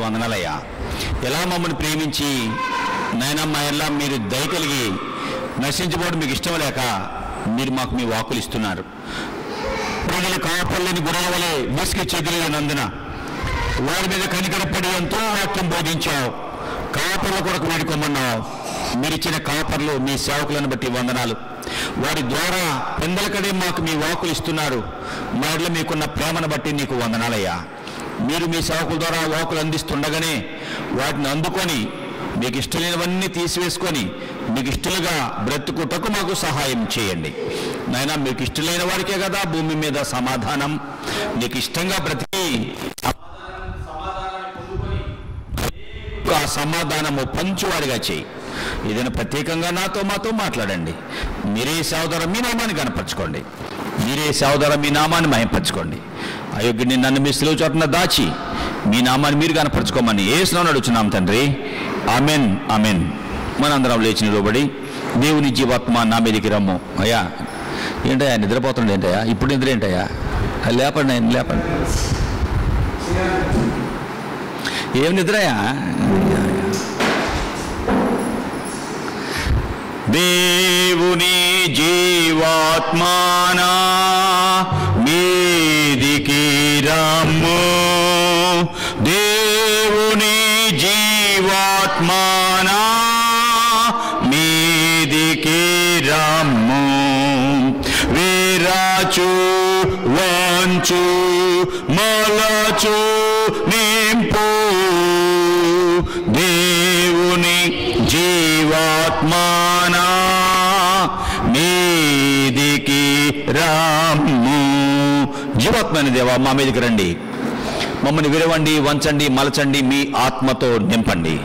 వందనాలయ్యా. ఎలా మమ్మల్ని ప్రేమించి నాయనా మా ఎలా మీరు దయ కలిగి నశించబోవడం మీకు ఇష్టం లేక మీరు మాకు మీ వాక్కులు ఇస్తున్నారు. ప్రజలు కాపర్లేని గుర్రాల వలె విసికి చెదిరినందున వారి మీద కనికరపడి ఎంతో వాక్యం బోధించావు. కాపర్ల కొరకు వేడుకోమన్నావు. మీరిచ్చిన కాపర్లు మీ సేవకులను బట్టి వందనాలు. వారి ద్వారా పెందలకడే మాకు మీ వాక్కులు ఇస్తున్నారు. వారిలో మీకున్న ప్రేమను బట్టి నీకు వందనాలయ్యా. మీరు మీ సేవకుల ద్వారా వాక్కులు అందిస్తుండగానే వాటిని అందుకొని మీకు ఇష్టమైనవన్నీ తీసివేసుకొని మీకు ఇష్టలుగా బ్రతుకుటకు మాకు సహాయం చేయండి నాయనా. మీకు ఇష్టమైన వారికే కదా భూమి మీద సమాధానం. నీకు ఇష్టంగా బ్రతికి ఆ సమాధానము పంచువాడిగా చేయి. ఏదైనా ప్రత్యేకంగా మాతో మాట్లాడండి. మీరే సేవ ద్వారా మీ నామాన్ని కనపరచుకోండి. మీరే సేవ ద్వారా మీ నామాన్ని మహింపరచుకోండి. అయోగ్యుడిని నన్ను మీ సిలువ చోటున దాచి మీ నామాన్ని మీరు కనపరచుకోమని యేసునామమున అడుగుచున్నాం తండ్రి. Amen amen. మనందరం లేచి నిలబడి దేవుని జీవాత్మ నా మీదకి రమ్ము. అయ్యా ఏంటయ్యా నిద్రపోతుండే ఏంటయ్యా? ఇప్పుడు నిద్ర ఏంటయ్యా? లేపండి ఆయన లేపండి. ఏం నిద్రయా? దేవుని జీవాత్మానా మీదికి రమ్ము. దేవుని జీవాత్మానా మీదికి రమ్ము. విరాచు వంచు మలచు నింపు దేవుని జీవాత్మానా మీదికి రమ్ము. జీవాత్మైన దేవా మా మీదికి రండి. మమ్మల్ని విరవండి, వంచండి, మలచండి, మీ ఆత్మతో నింపండి.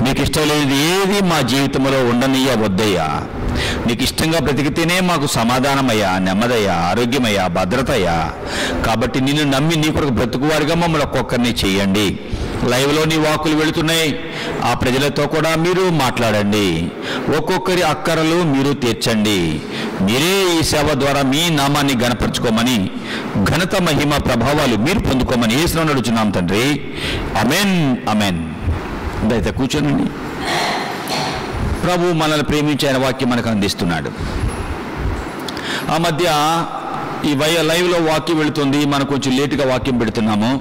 మీకు ఇష్టం లేనిది ఏది మా జీవితంలో ఉండనయ్యా వద్దయ్యా. నీకు ఇష్టంగా బ్రతికితేనే మాకు సమాధానమయ్యా, నెమ్మదయ్యా, ఆరోగ్యమయ్యా, భద్రతయ్యా. కాబట్టి నిన్ను నమ్మి నీ కొరకు బ్రతుకువారిగా మమ్మల్ని ఒక్కొక్కరిని చేయండి. లైవ్లో నీ వాక్కులు వెళుతున్నాయి. ఆ ప్రజలతో కూడా మీరు మాట్లాడండి. ఒక్కొక్కరి అక్కరలు మీరు తీర్చండి. మీరే ఈ సేవ ద్వారా మీ నామాన్ని గణపరచుకోమని, ఘనత మహిమ ప్రభావాలు మీరు పొందుకోమని యేసునామమున అడుగుచున్నాం తండ్రి. Amen amen. అయితే కూర్చోనండి. ప్రభు మనల్ని ప్రేమించి ఆయన వాక్యం మనకు అందిస్తున్నాడు. ఆ మధ్య ఈ లైవ్లో వాక్యం వెళుతుంది. మనం కొంచెం లేటుగా వాక్యం పెడుతున్నాము.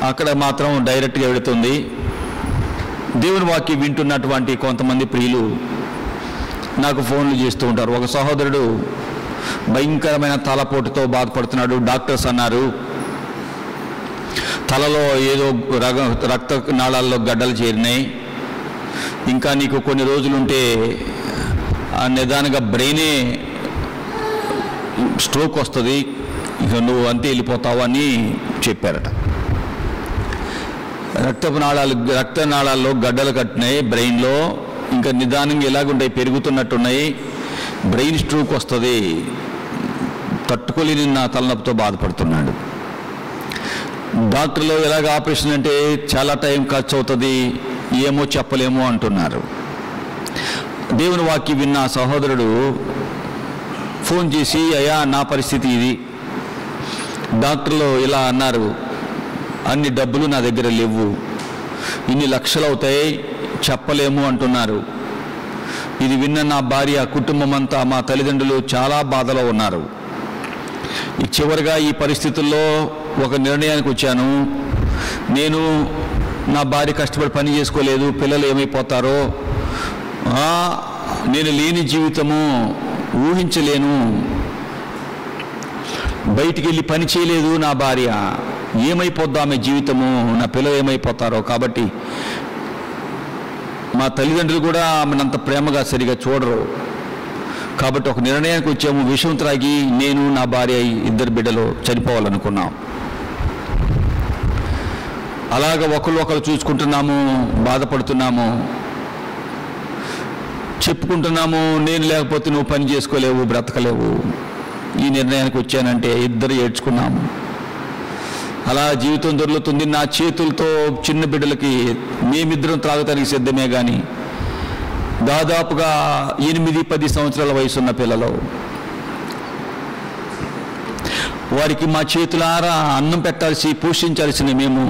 అక్కడ మాత్రం డైరెక్ట్గా వెళుతుంది. దేవుని వాక్యం వింటున్నటువంటి కొంతమంది ప్రియులు నాకు ఫోన్లు చేస్తూ ఉంటారు. ఒక సహోదరుడు భయంకరమైన తలపోటుతో బాధపడుతున్నాడు. డాక్టర్స్ అన్నారు తలలో ఏదో రక్త నాళాల్లో గడ్డలు చేరినాయి, ఇంకా నీకు కొన్ని రోజులుంటే నిదానంగా బ్రెయినే స్ట్రోక్ వస్తుంది, ఇక నువ్వు అంతే వెళ్ళిపోతావు అని చెప్పారట. రక్తనాళాల్లో గడ్డలు కట్టినాయి బ్రెయిన్లో, ఇంకా నిదానంగా ఎలాగుంటాయి, పెరుగుతున్నట్టున్నాయి, బ్రెయిన్ స్ట్రోక్ వస్తుంది, తట్టుకోలేని నా తలనొప్పితో బాధపడుతున్నాడు. డాక్టర్లు ఎలాగ ఆపరేషన్ అంటే చాలా టైం ఖర్చు అవుతుంది, ఏమో చెప్పలేమో అంటున్నారు. దేవుని వాక్యం విన్న సహోదరుడు ఫోన్ చేసి, అయ్యా నా పరిస్థితి ఇది, డాక్టర్లు ఇలా అన్నారు, అన్ని డబ్బులు నా దగ్గర లేవు, ఇన్ని లక్షలు అవుతాయి, చెప్పలేము అంటున్నారు. ఇది విన్న నా భార్య, కుటుంబం అంతా, మా తల్లిదండ్రులు చాలా బాధలో ఉన్నారు. చివరిగా ఈ పరిస్థితుల్లో ఒక నిర్ణయానికి వచ్చాను. నేను నా భార్య కష్టపడి పని చేసుకోలేదు, పిల్లలు ఏమైపోతారో, నేను లేని జీవితము ఊహించలేను, బయటికి వెళ్ళి పని చేయలేదు నా భార్య, ఏమైపోద్దా ఆమె జీవితము, నా పిల్లలు ఏమైపోతారో. కాబట్టి మా తల్లిదండ్రులు కూడా ఆమెనంత ప్రేమగా సరిగా చూడరు. కాబట్టి ఒక నిర్ణయానికి వచ్చాము, విషం త్రాగి నేను నా భార్య ఇద్దరు బిడ్డలు చనిపోవాలనుకున్నాం. అలాగ ఒకరు చూసుకుంటున్నాము, బాధపడుతున్నాము, చెప్పుకుంటున్నాము, నేను లేకపోతే నువ్వు పని చేసుకోలేవు, బ్రతకలేవు. ఈ నిర్ణయానికి వచ్చానంటే ఇద్దరు ఏడ్చుకున్నాము. అలా జీవితం దొరుకుతుంది. నా చేతులతో చిన్న బిడ్డలకి మేమిద్దరం త్రాగటానికి సిద్ధమే, కానీ దాదాపుగా 8-10 సంవత్సరాల వయసున్న పిల్లలు, వారికి మా చేతులారా అన్నం పెట్టాల్సి పోషించాల్సిన మేము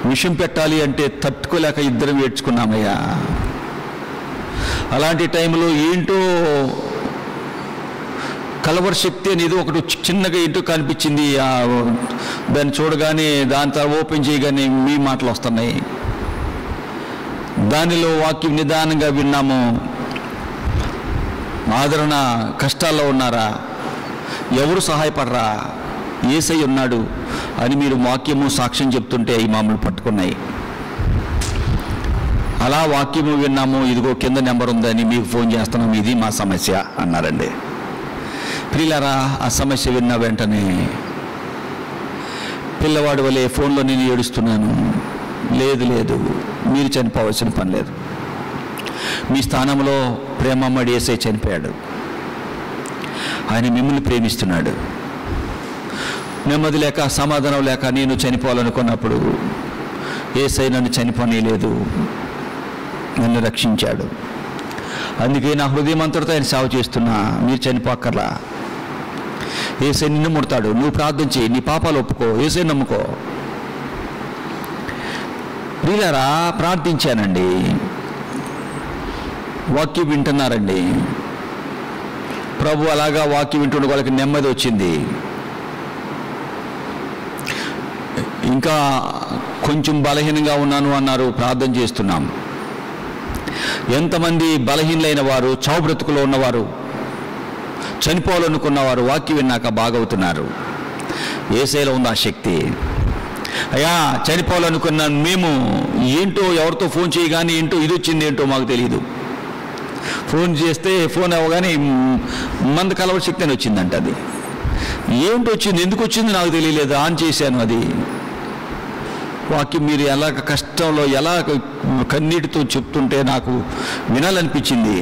విషం పెట్టాలి అంటే తట్టుకోలేక ఇద్దరం ఏడ్చుకున్నామయ్యా. అలాంటి టైంలో ఏంటో కలవర శక్తి అనేది ఒకటి చిన్నగా ఏంటో కనిపించింది. దాన్ని చూడగానే దాని తర్వాత ఓపెన్ చేయగానే మీ మాటలు వస్తున్నాయి. దానిలో వాక్యం నిదానంగా విన్నాము. ఆదరణ, కష్టాల్లో ఉన్నారా, ఎవరు సహాయపడరా, యేసయ్య ఉన్నాడు అని మీరు వాక్యము సాక్ష్యం చెప్తుంటే ఈ మామూలు పట్టుకున్నాయి. అలా వాక్యము విన్నాము. ఇదిగో కింద నెంబర్ ఉందని మీకు ఫోన్ చేస్తున్నాము, ఇది మా సమస్య అన్నారండి. ప్రియులారా, ఆ సమస్య విన్న వెంటనే పిల్లవాడి వలె ఫోన్లో నేను ఏడుస్తున్నాను. లేదు లేదు, మీరు చనిపోవాల్సిన పని లేదు. మీ స్థానంలో ప్రేమమ్మడి యేసయ్య చనిపోయాడు. ఆయన మిమ్మల్ని ప్రేమిస్తున్నాడు. నెమ్మది లేక, సమాధానం లేక నేను చనిపోవాలనుకున్నప్పుడు యేసయ్య నన్ను చనిపోనీయలేదు, నన్ను రక్షించాడు. అందుకే నా హృదయం అంతటితో ఆయన సేవ చేస్తున్నా. మీరు చనిపోక్కర్లా. యేసయ్య నిన్ను ముడతాడు. నువ్వు ప్రార్థన చేయి, నీ పాపాలు ఒప్పుకో, యేసయ్య నమ్ముకో. ప్రియులారా, ప్రార్థించానండి, వాక్యం వింటున్నారండి. ప్రభు అలాగా వాక్యం వింటుండే వాళ్ళకి నెమ్మది వచ్చింది. ఇంకా కొంచెం బలహీనంగా ఉన్నాను అన్నారు, ప్రార్థన చేస్తున్నాం. ఎంతమంది బలహీనలైన వారు, చావు బ్రతుకులో ఉన్నవారు, చనిపోవాలనుకున్నవారు వాక్యం విన్నాక బాగవుతున్నారు. యేసయ్యలో ఉంది ఆ శక్తి. అయ్యా, చనిపోవాలనుకున్నాను మేము, ఏంటో ఎవరితో ఫోన్ చేయగానే ఏంటో ఇది వచ్చింది, ఏంటో మాకు తెలియదు. ఫోన్ చేస్తే ఫోన్ అవ్వగానే మంద కలవర శక్తి అని వచ్చిందంట. అది ఏంటి వచ్చింది, ఎందుకు వచ్చింది నాకు తెలియలేదు. ఆన్ చేశాను. అది వాక్యం మీరు ఎలా కష్టంలో, ఎలా కన్నీటితో చెప్తుంటే నాకు వినాలనిపించింది.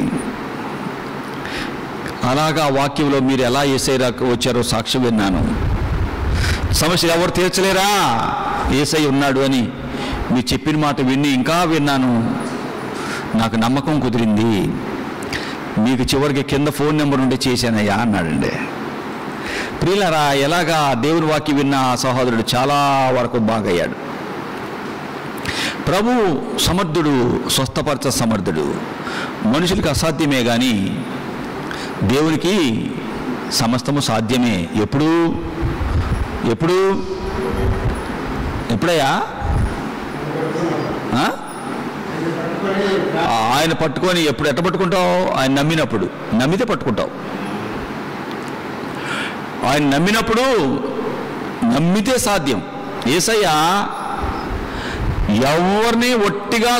అలాగా వాక్యంలో మీరు ఎలా యేసయ్యకు వచ్చారో సాక్ష్యం విన్నాను. సమస్యలు ఎవరు తీర్చలేరా, యేసయ్య ఉన్నాడు అని మీరు చెప్పిన మాట విని ఇంకా విన్నాను. నాకు నమ్మకం కుదిరింది. మీకు చివరికి కింద ఫోన్ నెంబర్ ఉంటే చేశానయ్యా అన్నాడండి. ప్రియులారా, ఎలాగా దేవుని వాక్యం విన్న ఆ సహోదరుడు చాలా వరకు బాగయ్యాడు. ప్రభు సమర్థుడు, స్వస్థపరచ సమర్థుడు. మనుషులకి అసాధ్యమే కానీ దేవునికి సమస్తము సాధ్యమే. ఎప్పుడయ్యా? ఆయన పట్టుకొని ఎట్ట పట్టుకుంటావు? ఆయన నమ్మినప్పుడు. నమ్మితే పట్టుకుంటావు. ఆయన నమ్మినప్పుడు, నమ్మితే సాధ్యం. యేసయ్య ఎవరిని ఒట్టిగా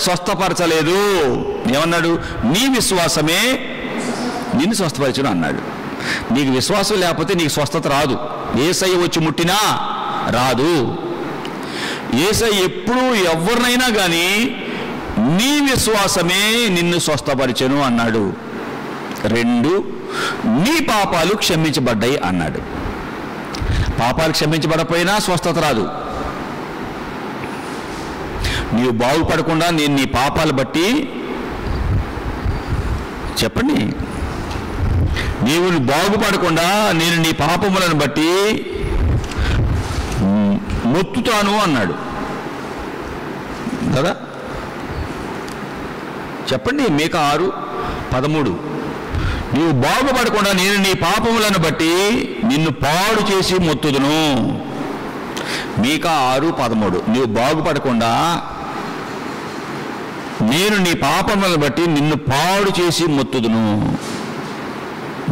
స్వస్థపరచలేదు. ఏమన్నాడు? నీ విశ్వాసమే నిన్ను స్వస్థపరచను అన్నాడు. నీకు విశ్వాసం లేకపోతే నీకు స్వస్థత రాదు. యేసయ్య వచ్చి ముట్టినా రాదు. యేసయ్య ఎప్పుడు ఎవరినైనా కానీ నీ విశ్వాసమే నిన్ను స్వస్థపరచను అన్నాడు. 2, నీ పాపాలు క్షమించబడ్డాయి అన్నాడు. పాపాలు క్షమించబడపోయినా స్వస్థత రాదు. నీవు బాగుపడకుండా నేను నీ పాపాలు బట్టి, చెప్పండి, నీవు బాగుపడకుండా నేను నీ పాపములను బట్టి మొత్తుతాను అన్నాడు కదా. చెప్పండి, మీకా 6:13. నీవు బాగుపడకుండా నేను నీ పాపములను బట్టి నిన్ను పాడు చేసి మొత్తుదును. మీకా 6:13. నీవు బాగుపడకుండా నేను నీ పాపములను బట్టి నిన్ను పాడు చేసి మొత్తుదును.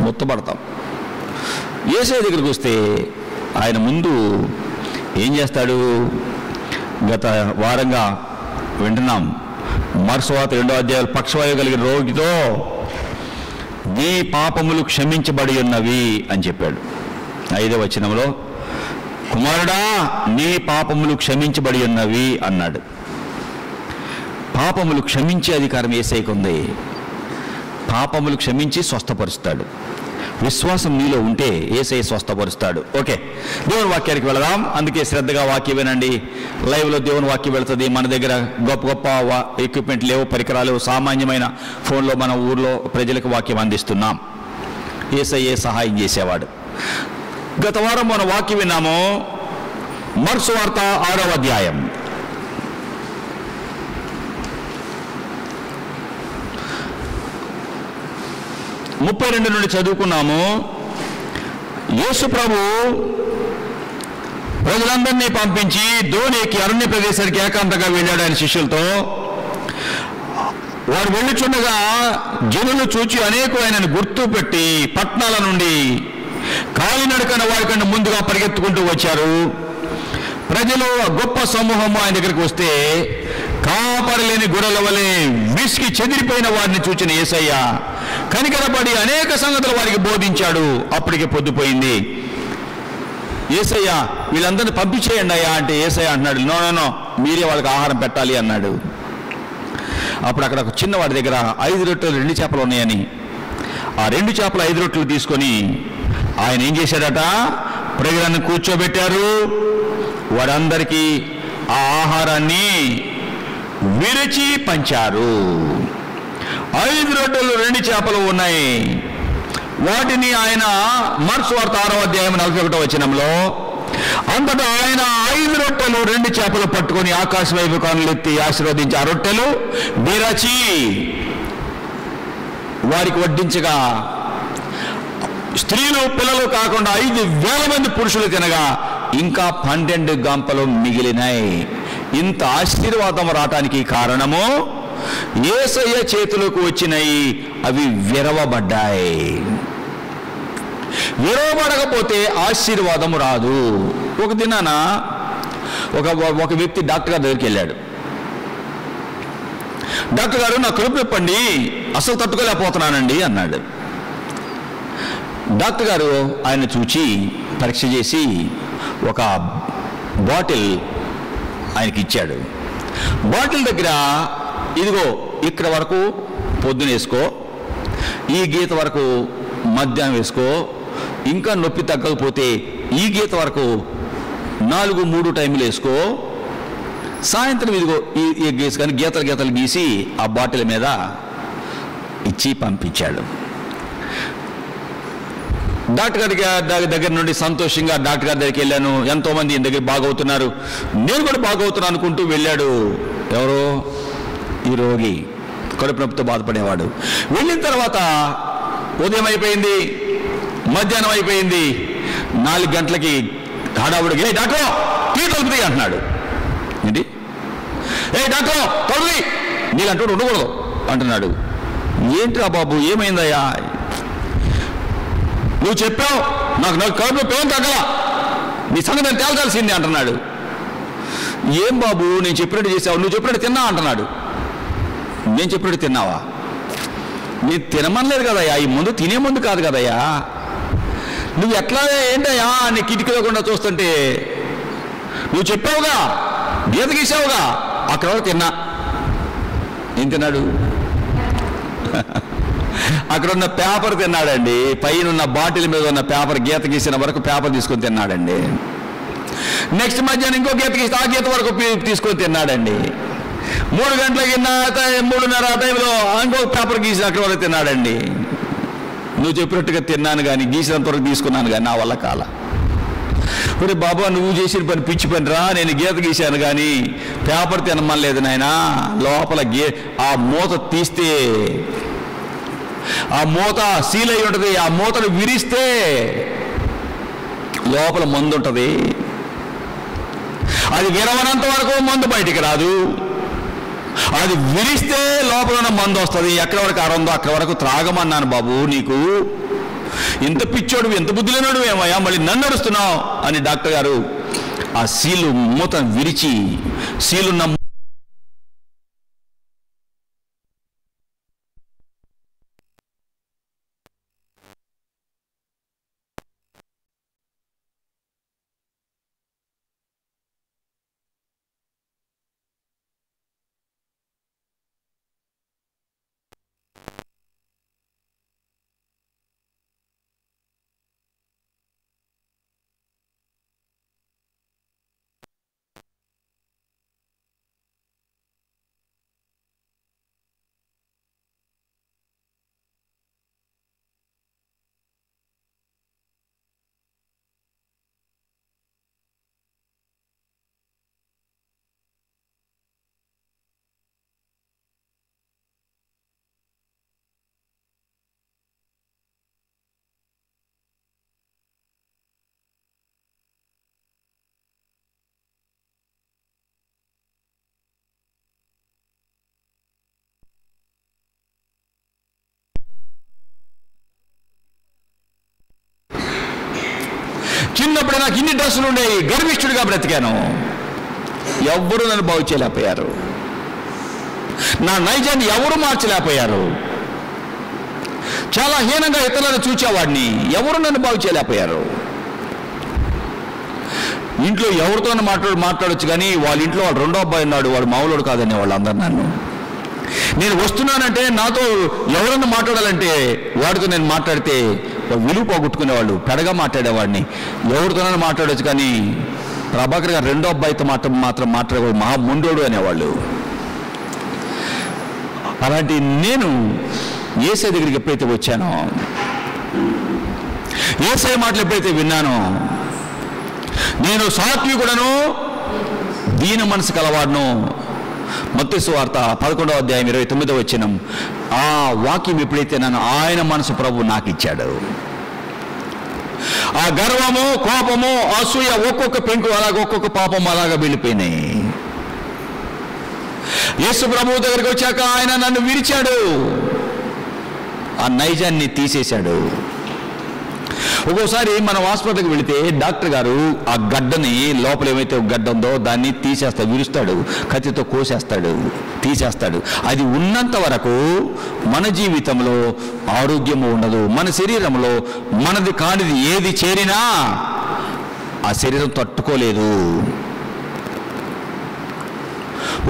మొత్తపడతాం. యేసయ్య దగ్గరికి వస్తే ఆయన ముందు ఏం చేస్తాడు? గత వారంగా వింటున్నాం. మార్కు సువార్త 2వ అధ్యాయం, పక్షవాయువు కలిగిన రోగితో నీ పాపములు క్షమించబడి ఉన్నవి అని చెప్పాడు. 5వ వచనంలో కుమారుడా నీ పాపములు క్షమించబడి ఉన్నవి అన్నాడు. పాపములు క్షమించే అధికారం యేసయ్యకు ఉంది. పాపములు క్షమించి స్వస్థపరుస్తాడు. విశ్వాసం నీలో ఉంటే యేసయ్య స్వస్థపరుస్తాడు. ఓకే, దేవుని వాక్యానికి వెళదాం. అందుకే శ్రద్ధగా వాక్యం వినండి. లైవ్లో దేవుని వాక్యం వెళుతుంది. మన దగ్గర గొప్ప గొప్ప ఎక్విప్మెంట్ లేవు, పరికరాలు, సామాన్యమైన ఫోన్లో మన ఊర్లో ప్రజలకు వాక్యం అందిస్తున్నాం. యేసయ్యే సహాయం చేసేవాడు. గత వారం మనం వాక్యం విన్నాము. మార్కు సువార్త 6వ అధ్యాయం 32 నుండి చదువుకున్నాము. యేసు ప్రభు ప్రజలందరినీ పంపించి దోణికి అరణ్య ప్రదేశానికి ఏకాంతంగా వెళ్ళాడు ఆయన శిష్యులతో. వారు వెళ్ళుచుండగా జనులు చూచి అనేకులైనను గుర్తుపెట్టి పట్టణాల నుండి కాలినడకన వారికంటే ముందుగా పరిగెత్తుకుంటూ వచ్చారు. ప్రజలు గొప్ప సమూహము ఆయన దగ్గరికి వస్తే కాపరి లేని గొర్రెల వలె విసికి చెదిరిపోయిన వారిని చూచిన యేసయ్య కనికరపడి అనేక సంగతులు వారికి బోధించాడు. అప్పటికే పొద్దుపోయింది. యేసయ్య వీళ్ళందరినీ పంపించేయండి అయ్యా అంటే యేసయ్య అంటున్నాడు, నో నో నో, మీరే వాళ్ళకి ఆహారం పెట్టాలి అన్నాడు. అప్పుడు అక్కడ ఒక చిన్నవాడి దగ్గర 5 రొట్టెలు 2 చేపలు ఉన్నాయని, ఆ 2 చేపలు 5 రొట్టెలు తీసుకొని ఆయన ఏం చేశాడట, ప్రజలను కూర్చోబెట్టారు. వారందరికీ ఆ ఆహారాన్ని విరిచి పంచారు. 5 రొట్టెలు 2 చేపలు ఉన్నాయి. వాటిని ఆయన మార్క్స్ వార్త 6వ అధ్యాయం 41వ వచనంలో, అంతటా ఆయన 5 రొట్టెలు 2 చేపలు పట్టుకొని ఆకాశ వైపు కన్నులెత్తి ఆశీర్వదించి ఆ రొట్టెలు విరచి వారికి వడ్డించగా స్త్రీలు పిల్లలు కాకుండా 5,000 మంది పురుషులు తినగా ఇంకా 12 గంపలు మిగిలినాయి. ఇంత ఆశీర్వాదం రావటానికి కారణము యేసయ్య చేతులకు వచ్చినాయి, అవి విరవబడ్డాయి. విరవబడకపోతే ఆశీర్వాదం రాదు. ఒక దినాన ఒక వ్యక్తి డాక్టర్ గారి దగ్గరికి వెళ్ళాడు. డాక్టర్ గారు, నా కడుపు నొప్పండి, అసలు తట్టుకోలేకపోతున్నానండి అన్నాడు. డాక్టర్ గారు ఆయన చూచి పరీక్ష చేసి ఒక బాటిల్ ఆయనకి ఇచ్చాడు. బాటిల్ దగ్గర, ఇదిగో ఇక్కడ వరకు పొద్దున వేసుకో, ఈ గీత వరకు మధ్యాహ్నం వేసుకో, ఇంకా నొప్పి తగ్గకపోతే ఈ గీత వరకు 4-3 టైంలు వేసుకో, సాయంత్రం ఇదిగో ఈ గీసు కానీ గీతలు గీసి ఆ బాటిల్ మీద ఇచ్చి పంపించాడు. డాక్టర్ గారి దగ్గర నుండి సంతోషంగా డాక్టర్ గారి దగ్గరికి వెళ్ళాను. ఎంతోమంది ఈయన దగ్గర బాగవుతున్నారు, నేను కూడా బాగవుతున్నాను అనుకుంటూ వెళ్ళాడు. ఎవరో ఈ రోగి, కడుపు నొప్పితో బాధపడేవాడు. వెళ్ళిన తర్వాత ఉదయం అయిపోయింది, మధ్యాహ్నం అయిపోయింది, 4 గంటలకి హడావుడికి, ఏ డాక్టర్ టీ తలుపుది అంటున్నాడు. ఏంటి, ఏ డాక్టర్ తలుపుది, నీకంటూ ఉండకూడదు అంటున్నాడు. ఏంట్రా బాబు, ఏమైందయ్యా, నువ్వు చెప్పావు నాకు కడుపు పేరు తగ్గలా, నీ సంగతి నేను తేల్చాల్సింది అంటున్నాడు. ఏం బాబు, నేను చెప్పినట్టు చేసావు, నువ్వు చెప్పినట్టు తిన్నా అంటున్నాడు. నేను చెప్పినట్టు తిన్నావా? నేను తినమనలేదు కదయ్యా, ఈ ముందు తినే ముందు కాదు కదయ్యా, నువ్వు ఎట్లా ఏంటయ్యా నీ కిటికీలోకుండా చూస్తుంటే, నువ్వు చెప్పావుగా, గీత గీసావుగా, అక్కడ వరకు తిన్నా. ఏం తిన్నాడు? అక్కడ ఉన్న పేపర్ తిన్నాడండి. పైన ఉన్న బాటిల్ మీద ఉన్న పేపర్, గీత గీసిన వరకు పేపర్ తీసుకొని తిన్నాడండి. నెక్స్ట్ మధ్యాహ్నం ఇంకో గీత గీస్తే ఆ గీత వరకు తీసుకొని తిన్నాడండి. 3 గంటలకి 3:30 ఆ టైంలో ఇంకో పేపర్ గీసి అక్కడ వరకు తిన్నాడండి. నువ్వు చెప్పినట్టుగా తిన్నాను కానీ, గీసినంత వరకు తీసుకున్నాను కానీ నా వల్ల కాల. ఒరే బాబా, నువ్వు చేసిన పని పిచ్చి పని రా, నేను గీత గీశాను కానీ పేపర్ తినమనలేదు నాయనా. లోపల ఆ మూత తీస్తే, ఆ మూత సీల్ అయి ఉంటుంది, ఆ మూతను విరిస్తే లోపల మందు ఉంటుంది. అది విరవనంత వరకు మందు బయటికి రాదు, అది విరిస్తే లోపల ఉన్న మందు వస్తుంది. ఎక్కడి వరకు అరుందో అక్కడి వరకు త్రాగమన్నాను బాబు, నీకు ఎంత పిచ్చోడు, ఎంత బుద్ధి లేనోడు ఏమయ్యా, మళ్ళీ నన్ను నడుస్తున్నావు అని డాక్టర్ గారు ఆ సీలు మూత విరిచి సీలున్న చిన్నప్పుడు నాకు ఇన్ని డ్రెస్సులు ఉండేవి, గర్విష్ఠుడిగా బ్రతికాను. ఎవ్వరూ నన్ను బాగు చేయలేకపోయారు. నా నైజాన్ని ఎవరు మార్చలేకపోయారు. చాలా హీనంగా ఇతరులను చూచేవాడిని, ఎవరు నన్ను బాగు చేయలేకపోయారు. ఇంట్లో ఎవరితో మాట్లాడొచ్చు కానీ వాళ్ళ ఇంట్లో వాడు రెండో అబ్బాయి ఉన్నాడు, వాడు మామూలుడు కాదనే వాళ్ళు అందరు నన్ను. నేను వస్తున్నానంటే నాతో ఎవరన్నా మాట్లాడాలంటే వాడితో నేను మాట్లాడితే విలువ పోగొట్టుకునేవాళ్ళు, పెడగా మాట్లాడేవాడిని. ఎవరితోనైనా మాట్లాడవచ్చు కానీ ప్రభాకర్ గారు రెండో అబ్బాయితో మాత్రం మాట్లాడేవాడు, మహా ముండోడు అనేవాళ్ళు. అలాంటి నేను యేసయ్య దగ్గరికి ఎప్పుడైతే వచ్చానో, యేసయ్య మాటలు ఎప్పుడైతే విన్నానో, నేను సాత్వికుడను, దీన మనసు కలవాడును. మత్తయి సువార్త 11వ అధ్యాయం 29వ వచనం. ఆ వాక్యం ఎప్పుడైతే నన్ను ఆయన మనసు ప్రభు నాకు ఇచ్చాడు, ఆ గర్వము, కోపము, అసూయ ఒక్కొక్క పెంకు అలాగ ఒక్కొక్క పాపం అలాగా వెళ్ళిపోయినాయి. యేసు ప్రభు దగ్గరికి వచ్చాక ఆయన నన్ను విరిచాడు, ఆ నైజాన్ని తీసేశాడు. ఒక్కోసారి మనం హాస్పిటల్కి వెళితే డాక్టర్ గారు ఆ గడ్డని, లోపల ఏమైతే గడ్డ ఉందో దాన్ని తీసేస్తాడు, విరుస్తాడు, కత్తితో కోసేస్తాడు, తీసేస్తాడు. అది ఉన్నంత వరకు మన జీవితంలో ఆరోగ్యము ఉండదు. మన శరీరంలో మనది కానిది ఏది చేరినా ఆ శరీరం తట్టుకోలేదు.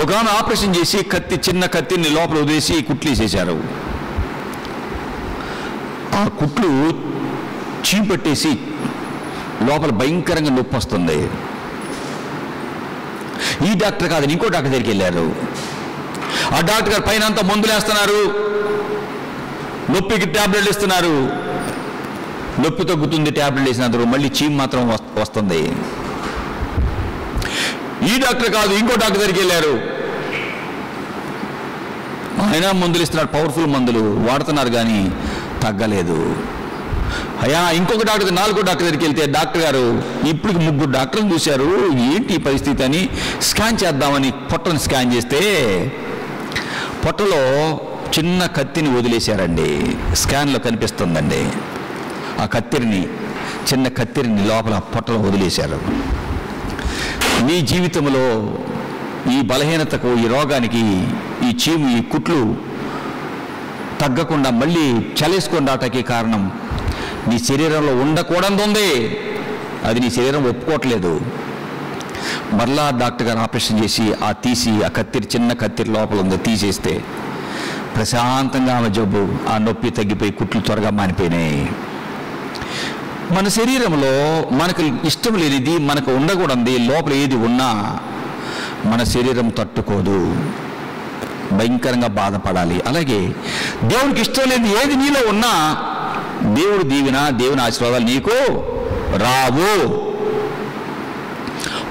ఒక ఆమె ఆపరేషన్ చేసి చిన్న కత్తిని లోపల వదిలేసి కుట్లు వేసేశారు. ఆ కుట్లు చీపెట్టేసి లోపల భయంకరంగా నొప్పి వస్తుంది. ఈ డాక్టర్ కాదు, ఇంకో డాక్టర్ దగ్గరికి వెళ్ళారు. ఆ డాక్టర్ గారు పైన అంతా మందులు వేస్తున్నారు, నొప్పికి ట్యాబ్లెట్లు ఇస్తున్నారు. నొప్పి తగ్గుతుంది ట్యాబ్లెట్ వేసినందుకు, మళ్ళీ చీమ్ మాత్రం వస్తుంది. ఈ డాక్టర్ కాదు, ఇంకో డాక్టర్ దగ్గరికి వెళ్ళారు. ఆయన మందులు ఇస్తున్నారు, పవర్ఫుల్ మందులు వాడుతున్నారు కానీ తగ్గలేదు. అయ్యా ఇంకొక డాక్టర్, 4వ డాక్టర్ దగ్గరికి వెళ్తే డాక్టర్ గారు ఇప్పుడు 3 డాక్టర్లు చూశారు, ఏంటి పరిస్థితి అని స్కాన్ చేద్దామని పొట్టను స్కాన్ చేస్తే పొట్టలో చిన్న కత్తిని వదిలేశారండి. స్కాన్లో కనిపిస్తుందండి. ఆ కత్తిరిని, చిన్న కత్తిరిని లోపల పొట్టలో వదిలేశారు. మీ జీవితంలో ఈ బలహీనతకు, ఈ రోగానికి, ఈ చీము, ఈ కుట్లు తగ్గకుండా మళ్ళీ చలేసుకొని రావటానికి కారణం నీ శరీరంలో ఉండకూడదు ఉంది, అది నీ శరీరం ఒప్పుకోవట్లేదు. మరలా డాక్టర్ గారు ఆపరేషన్ చేసి తీసి ఆ కత్తిరి, చిన్న కత్తిరి లోపల ఉందో తీసేస్తే ప్రశాంతంగా ఆమె జబ్బు, ఆ నొప్పి తగ్గిపోయి కుట్లు త్వరగా మానిపోయినాయి. మన శరీరంలో మనకు ఇష్టం లేనిది, మనకు ఉండకూడదు లోపల ఏది ఉన్నా మన శరీరం తట్టుకోదు, భయంకరంగా బాధపడాలి. అలాగే దేవునికి ఇష్టం లేని ఏది నీలో ఉన్నా దేవుడు దీవెన, దేవుని ఆశీర్వాదాలు నీకు రావు.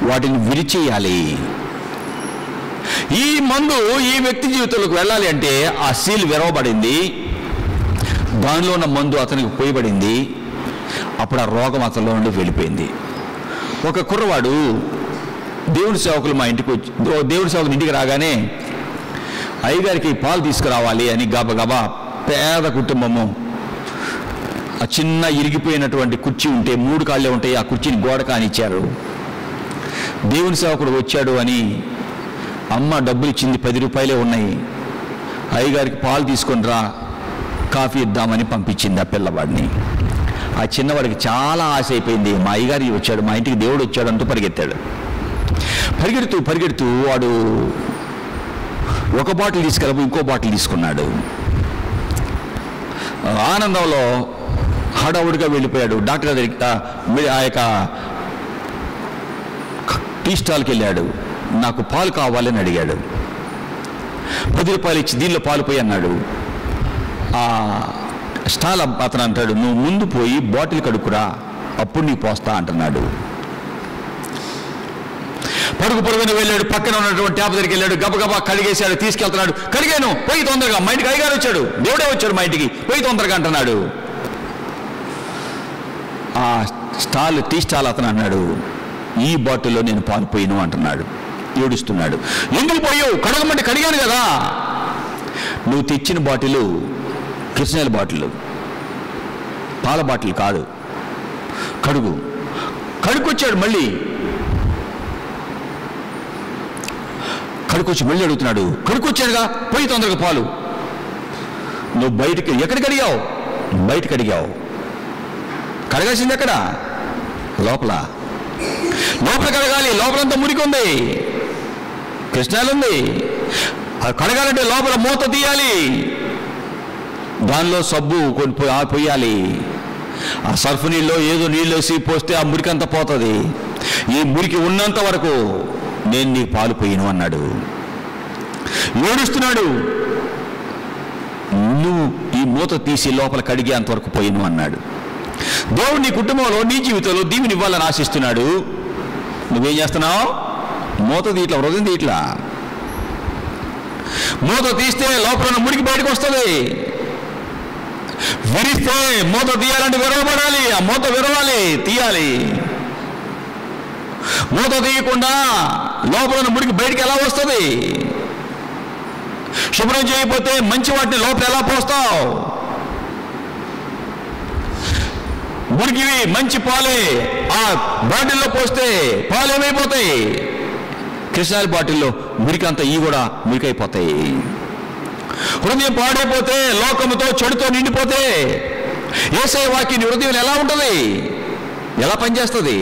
వాటిని విరిచేయాలి. ఈ మందు ఈ వ్యక్తి జీవితంలోకి వెళ్ళాలి అంటే ఆ సీల్ విరవబడింది, దానిలో ఉన్న మందు అతనికి పోయబడింది. అప్పుడు ఆ రోగం అతనిలో నుండి వెళ్ళిపోయింది. ఒక కుర్రవాడు దేవుడి సేవకులు మా ఇంటికి వచ్చి, దేవుడి సేవకులు ఇంటికి రాగానే అయ్యగారికి పాలు తీసుకురావాలి అని గబగబా, పేద కుటుంబము, ఆ చిన్న ఇరిగిపోయినటువంటి కుర్చీ ఉంటే 3 కాళ్ళే ఉంటాయి, ఆ కుర్చీని గోడ కానిచ్చారు. దేవుని సేవకుడు వచ్చాడు అని అమ్మ డబ్బులు ఇచ్చింది, 10 రూపాయలే ఉన్నాయి, అయ్యగారికి పాలు తీసుకొని రా, కాఫీ ఇద్దామని పంపించింది ఆ పిల్లవాడిని. ఆ చిన్నవాడికి చాలా ఆశ అయిపోయింది, మా అయ్యగారికి వచ్చాడు, మా ఇంటికి దేవుడు వచ్చాడు అంటూ పరిగెత్తాడు. పరిగెడుతూ వాడు ఒక బాటిల్ తీసుకెళ్ళబో ఇంకో బాటిల్ తీసుకున్నాడు. ఆనందంలో హడావుడిగా వెళ్ళిపోయాడు. డాక్టర్ దగ్గరికి, ఆ యొక్క టీ స్టాల్కి వెళ్ళాడు. నాకు పాలు కావాలని అడిగాడు. 10 రూపాయలు ఇచ్చి దీనిలో పాలు పోయి అన్నాడు. ఆ స్టాల్ అతను అంటాడు, నువ్వు ముందు పోయి బాటిల్ కడుక్కురా, అప్పుడు నీకు పోస్తా అంటున్నాడు. పరుగున వెళ్ళాడు, పక్కన ఉన్నటువంటి ట్యాప్ దగ్గరికి వెళ్ళాడు, గబగబా కడిగేశాడు, తీసుకెళ్తున్నాడు. కడిగాను, పోయి తొందరగా, మా ఇంటికి అయ్యగారు వచ్చాడు, దేవుడే వచ్చాడు మా ఇంటికి, పోయి తొందరగా అంటున్నాడు. ఆ టీ స్టాల్ అతను అన్నాడు, ఈ బాటిల్లో నేను పాలు పోయిను అంటున్నాడు, ఏడుస్తున్నాడు. ఎందుకు పోయావు? కడగమంటే కడిగాను కదా. నువ్వు తెచ్చిన బాటిల్ కృష్ణాయిల బాటిల్, పాల బాటిల్ కాదు, కడుక్కొచ్చాడు. మళ్ళీ కడుక్కొచ్చి మళ్ళీ అడుగుతున్నాడు, కడుక్కొచ్చాడుగా, పోయి తొందరగా పాలు. నువ్వు బయటికి ఎక్కడికి అడిగావు? బయటకు అడిగావు. కడగాల్సింది ఎక్కడ? లోపల. లోపల కడగాలి. లోపలంతా మురికి ఉంది, కృష్ణాలుంది. అది కడగాలంటే లోపల మూత తీయాలి, దానిలో సబ్బు కొన్ని పొయ్యాలి. ఆ సర్ఫ్ నీళ్ళలో ఏదో నీళ్ళు వేసి పోస్తే ఆ మురికి అంతా పోతుంది. ఈ మురికి ఉన్నంత వరకు నేను నీకు పాలు పోయిను అన్నాడు. ఏడుస్తున్నాడు. నువ్వు ఈ మూత తీసి లోపల కడిగే అంతవరకు పోయిను అన్నాడు. దేవుడు నీ కుటుంబంలో, నీ జీవితంలో దీవెని ఇవ్వాలని ఆశిస్తున్నాడు. నువ్వేం చేస్తున్నావు? మూత తీయట్లా, హృదయం తీయట్లా. మూత తీస్తే లోపల మురికి బయటకు వస్తుంది. విరిస్తే మూత తీయాలంటే విరవబడాలి. ఆ మూత విరవాలి, తీయాలి. మూత తీయకుండా లోపల మురికి బయటికి ఎలా వస్తుంది? శుభ్రం చేయకపోతే మంచి వాటిని లోపల ఎలా పోస్తావు? మురికివి మంచి పాలే ఆ బాటిల్లో పోస్తే పాలు ఏమైపోతాయి? కృష్ణాలి బాటిల్లో మురికి అంతా ఈ కూడా మురికైపోతాయి. హృదయం పాడైపోతే, లోకముతో చెడుతో నిండిపోతే యేసయ్య వాక్యం హృదయం ఎలా ఉంటుంది? ఎలా పనిచేస్తుంది?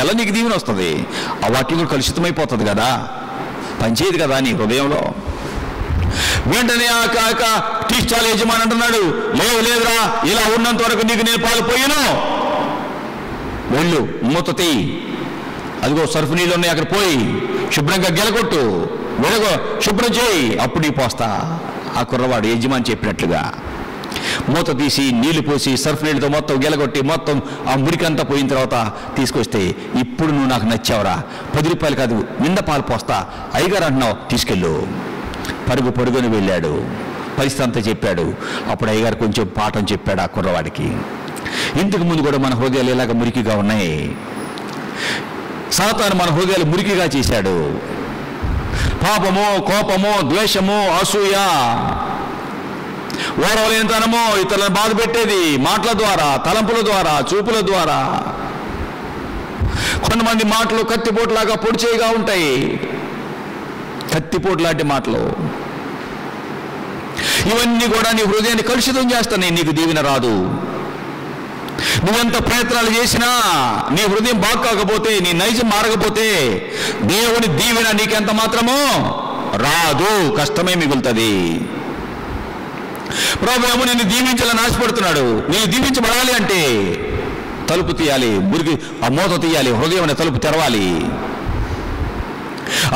ఎలా నీకు దీవెన వస్తుంది? ఆ వాక్యం కూడా కలుషితమైపోతుంది కదా, పనిచేయదు కదా నీ హృదయంలో. వెంటనే ఆ టీ స్టాల్ యజమాని అంటున్నాడు, లేదురా, ఇలా ఉన్నంత వరకు నీకు నేను పాలు పోయాను. వెళ్ళు, మూత తీయి. అదిగో సర్ఫ్ నీళ్ళు ఉన్నాయి, అక్కడ పోయి శుభ్రంగా గెలగొట్టు, శుభ్రం చేయి, అప్పుడు నీ పోస్తా. ఆ కుర్రవాడు యజమాని చెప్పినట్లుగా మూత తీసి నీళ్లు పోసి సర్ఫ్ నీళ్ళతో మొత్తం గెలగొట్టి మొత్తం ఆ మురికంతా పోయిన తర్వాత తీసుకొస్తే, ఇప్పుడు నువ్వు నాకు నచ్చావురా, 10 రూపాయలు కాదు నిండా పాలు పోస్తా, అయ్యగారు అంటున్నావు, తీసుకెళ్ళు. పరుగుని వెళ్ళాడు, పరిస్థితి అంతా చెప్పాడు. అప్పుడు అయ్యగారు కొంచెం పాఠం చెప్పాడు ఆ కుర్రవాడికి. ఇంతకు ముందు కూడా మన హృదయాలు ఇలాగ మురికిగా ఉన్నాయి. సాతాను మన హృదయాలు మురికిగా చేశాడు. పాపము, కోపము, ద్వేషము, అసూయ, ఓరవలేనితనము, ఇతరులను బాధ పెట్టేది మాటల ద్వారా, తలంపుల ద్వారా, చూపుల ద్వారా. కొంతమంది మాటలు కత్తిపోటులాగా పొడిచేగా ఉంటాయి, కత్తిపోటు లాంటి మాటలు. ఇవన్నీ కూడా నీ హృదయాన్ని కలుషితం చేస్తాయి, నీకు దీవెన రాదు. నువ్వెంత ప్రయత్నాలు చేసినా నీ హృదయం బాగు కాకపోతే, నీ నైజం మారకపోతే దేవుని దీవెన నీకెంత మాత్రమో రాదు, కష్టమే మిగులుతుంది. ప్రభువు నిన్ను దీవించాలని ఆశపడుతున్నాడు. నేను దీవించబడాలి అంటే తలుపు తీయాలి, మురికి ఆ మూత తీయాలి, హృదయం అనే తలుపు తెరవాలి.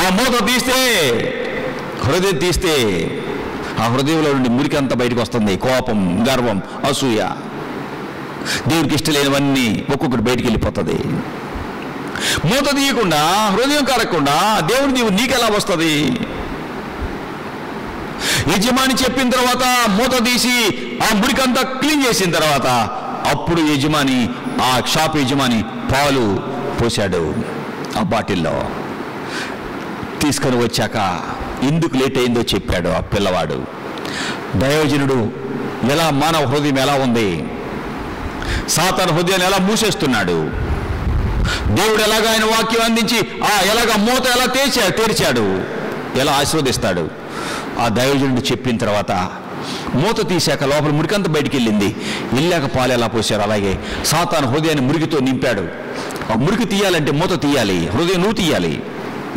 ఆ మూత తీస్తే, హృదయం తీస్తే ఆ హృదయంలో నుండి మురికి అంతా బయటకు వస్తుంది. కోపం, గర్వం, అసూయ, దేవుడికి ఇష్టం లేనివన్నీ ఒక్కొక్కటి బయటికి వెళ్ళిపోతుంది. మూత తీయకుండా, హృదయం కరగకుండా దేవుడి దీవుడు నీకెలా వస్తుంది? యజమాని చెప్పిన తర్వాత మూత తీసి ఆ మురికంతా క్లీన్ చేసిన తర్వాత అప్పుడు యజమాని, ఆ షాప్ యజమాని పాలు పోశాడు ఆ బాటిల్లో. తీసుకొని వచ్చాక ఎందుకు లేట్ అయిందో చెప్పాడు ఆ పిల్లవాడు. దైవజనుడు ఎలా, మానవ హృదయం ఎలా ఉంది, సాతాను హృదయాన్ని ఎలా మూసేస్తున్నాడు, దేవుడు ఎలాగ ఆయన వాక్యం అందించి ఎలాగ మూత ఎలా తెరిచాడు, ఎలా ఆశీర్వదిస్తాడు. ఆ దైవజనుడు చెప్పిన తర్వాత మూత తీశాక లోపల మురికంతా బయటికి వెళ్ళింది. వెళ్ళాక పాలు ఎలా పోశారు అలాగే సాతాను హృదయాన్ని మురికితో నింపాడు. ఆ మురికి తీయాలంటే మూత తీయాలి, హృదయం నువ్వు తీయాలి.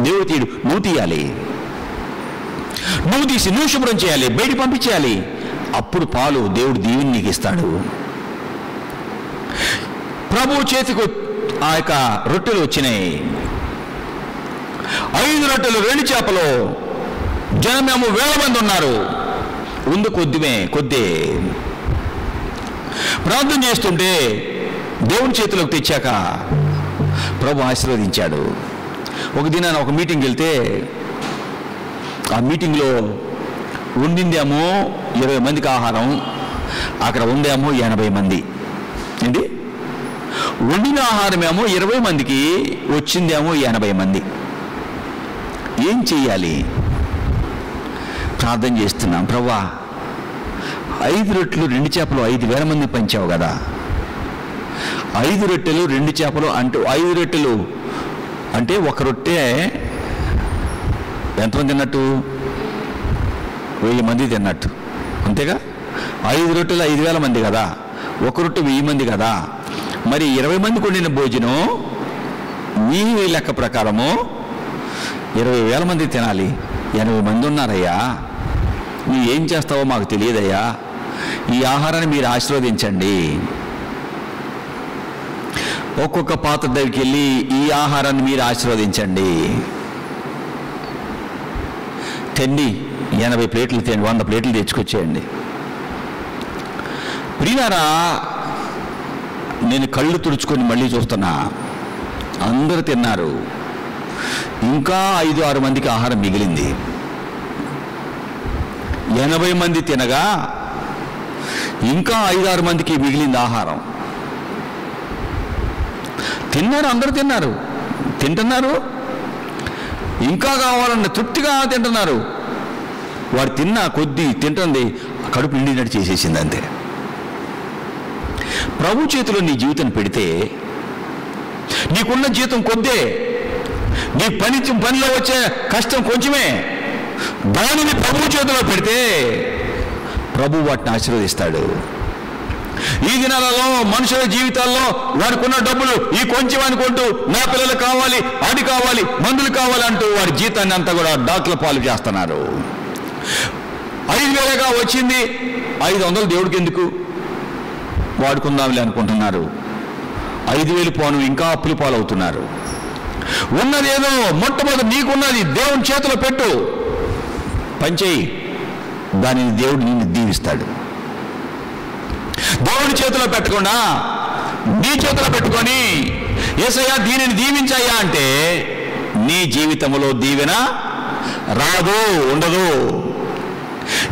దేవుడు తీయడు, నువ్వు తీయాలి. నువ్వు తీసి నువ్వు శుభ్రం చేయాలి, బయటికి పంపించేయాలి. అప్పుడు పాలు దేవుడు దీవెని నీకు ఇస్తాడు. ప్రభువు చేతికి ఆ యొక్క రొట్టెలు వచ్చినాయి. 5 రొట్టెలు 2 చేపలు. జనమేమో 1000 మంది ఉన్నారు. ఉంది కొద్దే. ప్రార్థన చేస్తుంటే దేవుని చేతిలోకి తెచ్చాక ప్రభు ఆశీర్వదించాడు. ఒక దినాన ఒక మీటింగ్కి వెళ్తే ఆ మీటింగ్లో ఉండిందేమో 20 మందికి ఆహారం, అక్కడ ఉందేమో 80 మంది. ఏంటి? వండిన ఆహారమేమో 20 మందికి, వచ్చిందేమో 80 మంది. ఏం చెయ్యాలి? ప్రార్థన చేస్తున్నాం, ప్రభువా 5 రొట్టెలు 2 చేపలు 5000 మంది పంచావు కదా, 5 రొట్టెలు 2 చేపలు అంటే 5 రొట్టెలు అంటే ఒక రొట్టె ఎంతమంది తిన్నట్టు? 1000 మంది తిన్నట్టు, అంతేగా? 5 రొట్టెలు 5000 మంది కదా, ఒక రొట్టె 1000 మంది కదా. మరి 20 మందికి వండిన భోజనం మీ లెక్క ప్రకారము 20,000 మంది తినాలి. 80 మంది ఉన్నారయ్యా, నువ్వు ఏం చేస్తావో మాకు తెలియదయ్యా, ఈ ఆహారాన్ని మీరు ఆశీర్వదించండి. ఒక్కొక్క పాత్ర దగ్గరికి వెళ్ళి ఈ ఆహారాన్ని మీరు ఆశీర్వదించండి. తెండి 80 ప్లేట్లు 100 ప్లేట్లు తెచ్చుకొచ్చేయండి. ప్రియారా, నేను కళ్ళు తుడుచుకొని మళ్ళీ చూస్తున్నా, అందరూ తిన్నారు, ఇంకా 5-6 మందికి ఆహారం మిగిలింది. 80 మంది తినగా ఇంకా 5-6 మందికి మిగిలింది ఆహారం. తిన్నారు, అందరూ తిన్నారు, తింటున్నారు, ఇంకా కావాలన్న తృప్తిగా తింటున్నారు. వాడు తిన్న కొద్దీ తింటుంది కడుపు నిండినట్టు చేసేసింది అంతే. ప్రభు చేతిలో నీ జీవితం పెడితే నీకున్న జీతం కొద్దే, నీ పనిలో వచ్చే కష్టం కొంచెమే, దానిని ప్రభు చేతిలో పెడితే ప్రభు వాటిని ఆశీర్వదిస్తాడు. ఈ దినాలలో మనుషుల జీవితాల్లో వారికి ఉన్న డబ్బులు ఈ కొంచెం అనుకుంటూ నా పిల్లలు కావాలి, అది కావాలి, మందులు కావాలి అంటూ వారి జీతాన్ని అంతా కూడా డాక్టర్ల పాలు చేస్తున్నారు. 5,000గా వచ్చింది, 500 దేవుడికి ఎందుకు వాడుకుందాంలే అనుకుంటున్నారు. 5,000 పోను ఇంకా అప్పుల పాలవుతున్నారు. ఉన్నదేదో మొట్టమొదటి నీకున్నది దేవుని చేతిలో పెట్టు, పనిచేయి, దానిని దేవుడు నిన్ను దీవిస్తాడు. దేవుడి చేతిలో పెట్టకుండా నీ చేతిలో పెట్టుకొని యేసయ్యా దీనిని దీవించయ్యా అంటే నీ జీవితంలో దీవెన రాదు, ఉండదు.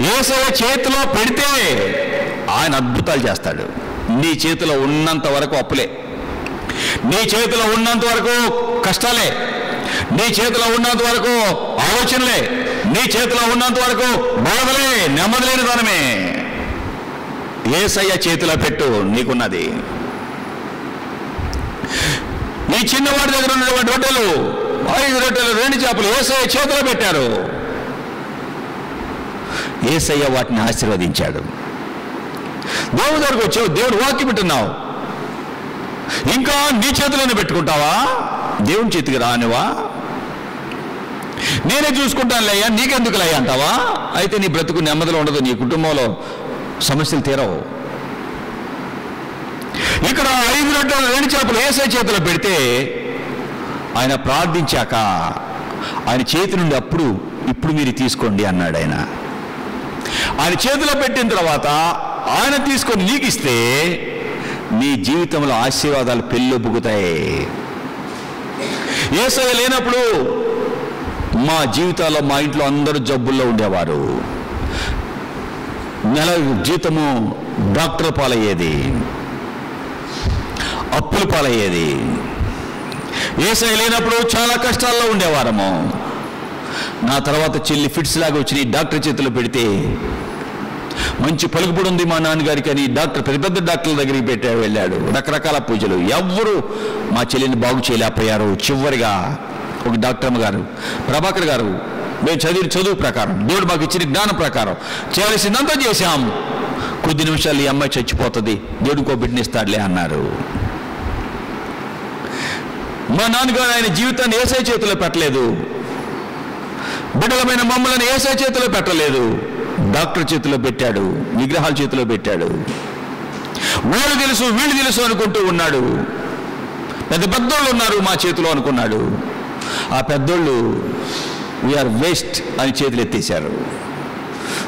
యేసయ్య చేతిలో పెడితే ఆయన అద్భుతాలు చేస్తాడు. నీ చేతిలో ఉన్నంత వరకు అప్పులే, నీ చేతిలో ఉన్నంత వరకు కష్టాలే, నీ చేతిలో ఉన్నంత వరకు ఆలోచనలే, నీ చేతిలో ఉన్నంత వరకు బాధలే, నెమ్మది లేని ధనమే. యేసయ్య చేతిలో పెట్టు, నీకున్నది. నీ చిన్నవాడి దగ్గర ఉన్నటువంటి రొట్టెలు 5 రొట్టెలు 2 చేపలు యేసయ్య చేతిలో పెట్టారు. యేసయ్య వాటిని ఆశీర్వదించాడు. దేవుడి దగ్గరకు వచ్చావు, దేవుడు వాక్యం వింటున్నావు, ఇంకా నీ చేతిలోనే పెట్టుకుంటావా? దేవుని చేతికి రానివా? నేనే చూసుకుంటానులేయ్యా, నీకెందుకులయ్యా అంటావా? అయితే నీ బ్రతుకు నెమ్మదిలో ఉండదు, నీ కుటుంబంలో సమస్యలు తీరవు. ఇక్కడ 5 రొట్టెలు 2 చేపలు యేసయ్య చేతిలో పెడితే ఆయన ప్రార్థించాక ఆయన చేతి నుండి ఇప్పుడు మీరు తీసుకోండి అన్నాడు. ఆయన చేతిలో పెట్టిన తర్వాత ఆయన తీసుకొని నీకు ఇస్తే నీ జీవితంలో ఆశీర్వాదాలు పెళ్ళొబ్బుకుతాయి. యేసయ్య లేనప్పుడు మా జీవితాల్లో, మా ఇంట్లో అందరూ జబ్బుల్లో ఉండేవారు. నెల జీతము డాక్టర్ పాలయ్యేది, అప్పుల పాలయ్యేది. యేసయ్య లేనప్పుడు చాలా కష్టాల్లో ఉండేవారము. నా తర్వాత చెల్లి ఫిట్స్ లాగా వచ్చి డాక్టర్ చేతిలో పెడితే మంచి పలుకుబడి ఉంది మా నాన్నగారికి అని పెద్ద డాక్టర్ల దగ్గరికి వెళ్ళాడు. రకరకాల పూజలు, ఎవ్వరూ మా చెల్లిని బాగు చేయలేకపోయారు. చివరిగా ఒక డాక్టర్ అమ్మ గారు, ప్రభాకర్ గారు, మేము చదువు ప్రకారం, దేవుడు మాకు ఇచ్చిన జ్ఞానం ప్రకారం చేయాల్సిందంతా చేశాం, కొద్ది నిమిషాలు ఈ అమ్మాయి చచ్చిపోతుంది, దేవుడికో బిడ్డనిస్తాడులే అన్నారు. మా నాన్నగారు ఆయన జీవితాన్ని యేసయ్య చేతిలో పెట్టలేదు, బిడ్డలమైన మమ్మల్ని యేసయ్య చేతిలో పెట్టలేదు, డాక్టర్ చేతిలో పెట్టాడు, విగ్రహాల చేతిలో పెట్టాడు. వాళ్ళు తెలుసు వీళ్ళు తెలుసు అనుకుంటూ ఉన్నాడు. పెద్దోళ్ళు ఉన్నారు మా చేతిలో అనుకున్నాడు. ఆ పెద్దోళ్ళు వీఆర్ వేస్ట్ అని చేతులు ఎత్తేశారు.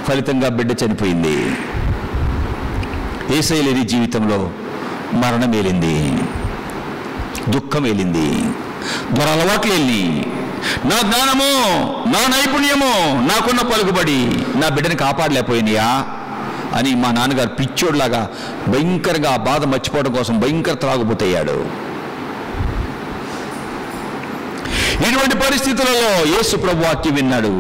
ఫలితంగా బిడ్డ చనిపోయింది. యేసయ్య లేని జీవితంలో మరణం ఏలింది, దుఃఖం ఏలింది, దురలవాట్లు వెళ్ళి నా జ్ఞానము, నా నైపుణ్యము, నాకున్న పలుకుబడి నా బిడ్డని కాపాడలేకపోయినాయా అని మా నాన్నగారు పిచ్చోడ్లాగా భయంకరంగా ఆ బాధ మర్చిపోవడం కోసం భయంకర త్రాగుబోతయ్యాడు. ఇటువంటి పరిస్థితులలో యేసు ప్రభు వాక్యం విన్నాడు.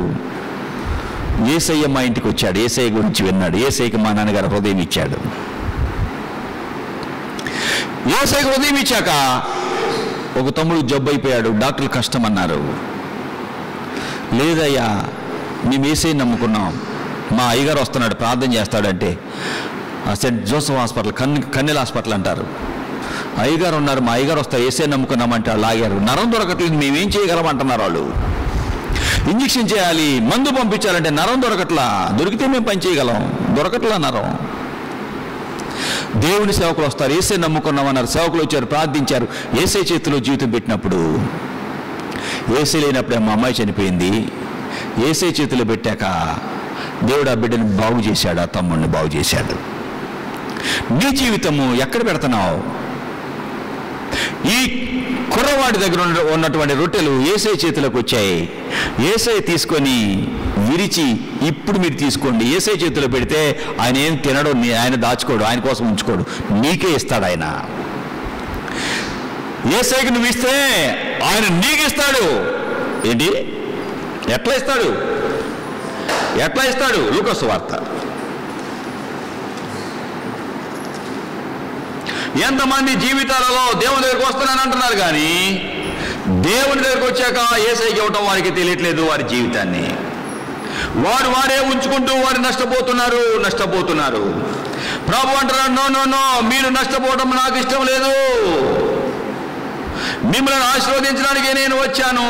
యేసయ్య మా ఇంటికి వచ్చాడు, యేసయ్య గురించి విన్నాడు. యేసయ్యకి మా నాన్నగారు హృదయం ఇచ్చాడు. యేసయ్యకు హృదయం ఇచ్చాక ఒక తమ్ముడు జబ్బు అయిపోయాడు, డాక్టర్లు కష్టమన్నారు. లేదయ్యా, మేము యేసయ్యని నమ్ముకున్నాం, మా అయ్యగారు వస్తున్నాడు ప్రార్థన చేస్తాడంటే, సెంట్ జోసెఫ్ హాస్పిటల్, కన్నెల హాస్పిటల్ అంటారు, అయ్యగారు ఉన్నారు, మా అయ్యగారు వస్తారు, యేసయ్యని నమ్ముకున్నామంటే వాళ్ళు ఆగారు. నరం దొరకట్లేదు, మేమేం చేయగలం అంటున్నారు వాళ్ళు. ఇంజక్షన్ చేయాలి, మందు పంపించాలంటే నరం దొరకట్లా, దొరికితే మేము పని చేయగలం, దొరకట్లా నరం. దేవుని సేవకులు వస్తారు, యేసయ్యని నమ్ముకున్నామన్నారు, సేవకులు వచ్చారు, ప్రార్థించారు. యేసయ్య చేతిలో జీవితం పెట్టినప్పుడు, యేసయ్య లేనప్పుడే మా అమ్మాయి చనిపోయింది. యేసయ్య చేతిలో పెట్టాక దేవుడు ఆ బిడ్డని బాగు చేశాడు, ఆ తమ్ముడిని బాగు చేశాడు. నీ జీవితము ఎక్కడ పెడుతున్నావు? ఈ కుర్రవాడి దగ్గర ఉన్నటువంటి రొట్టెలు యేసయ్య చేతిలోకి వచ్చాయి. యేసయ్య తీసుకొని విరిచి, ఇప్పుడు మీరు తీసుకోండి. యేసయ్య చేతిలో పెడితే ఆయన ఏం తినడు, ఆయన దాచుకోడు, ఆయన కోసం ఉంచుకోడు, నీకే ఇస్తాడు ఆయన. యేసయ్యకి నువ్వు ఇస్తే ఆయన నీకు ఇస్తాడు. ఏంటి? ఎట్లా ఇస్తాడు? ఎట్లా ఇస్తాడు? లూకా సువార్త. ఎంతమంది జీవితాలలో దేవుని దగ్గరికి వస్తున్నాను అంటున్నారు, కానీ దేవుని దగ్గరికి వచ్చాక యేసయ్యకి ఇవ్వటం వారికి తెలియట్లేదు. వారి జీవితాన్ని వారే ఉంచుకుంటూ వారు నష్టపోతున్నారు. ప్రభు అంటున్నారు, నో నో నో, మీరు నష్టపోవడం నాకు ఇష్టం లేదు. మిమ్మల్ని ఆశీర్వదించడానికి నేను వచ్చాను,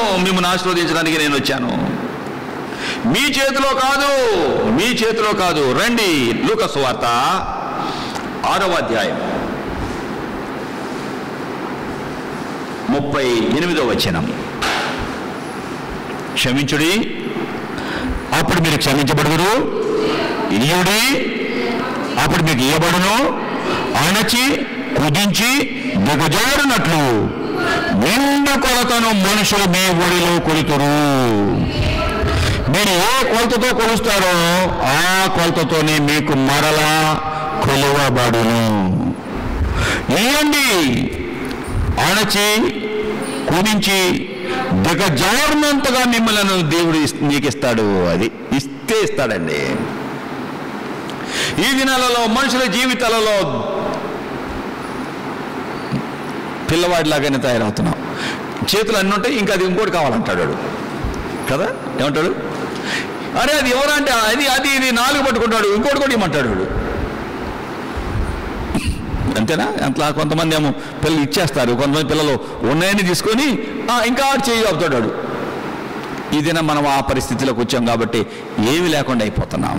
మీ చేతిలో కాదు. రండి, లూకా సువార్త 6వ అధ్యాయం 38వ వచనం. క్షమించుడి, అప్పుడు మీరు క్షమించబడుదురు, ఇయ్యుడి, అప్పుడు మీకు ఇయ్యబడును, అణచి కుదించి దిగజారునట్లు నిండు కొలతను మనుషులు మీ ఒడిలో కొలుతురు. మీరు ఏ కొలతతో కొలుస్తారో ఆ కొలతతోనే మీకు మరలా కొలువబడును. ఇయ్యండి, అణచి కుదించి దిగజారునంతగా మిమ్మల్ని దేవుడు నీకు ఇస్తాడు. అది ఇస్తే ఇస్తాడండి. ఈ దినాలలో మనుషుల జీవితాలలో పిల్లవాడిలాగానే తయారవుతున్నాం. చేతులు అన్నీ ఉంటాయి, ఇంకా అది ఇంకోటి కావాలంటాడు కదా. ఏమంటాడు? అరే అది ఎవరంటే ఇది 4 పట్టుకుంటాడు, ఇంకోటి కూడా ఇమ్మంటాడు. అంతేనా? అట్లా కొంతమంది ఏమో పిల్లలు ఇచ్చేస్తారు, కొంతమంది పిల్లలు ఉన్నాయని తీసుకొని ఇంకా చేయి అవుతాడు. ఈ దినం మనం ఆ పరిస్థితిలోకి వచ్చాం కాబట్టి ఏమీ లేకుండా అయిపోతున్నాం.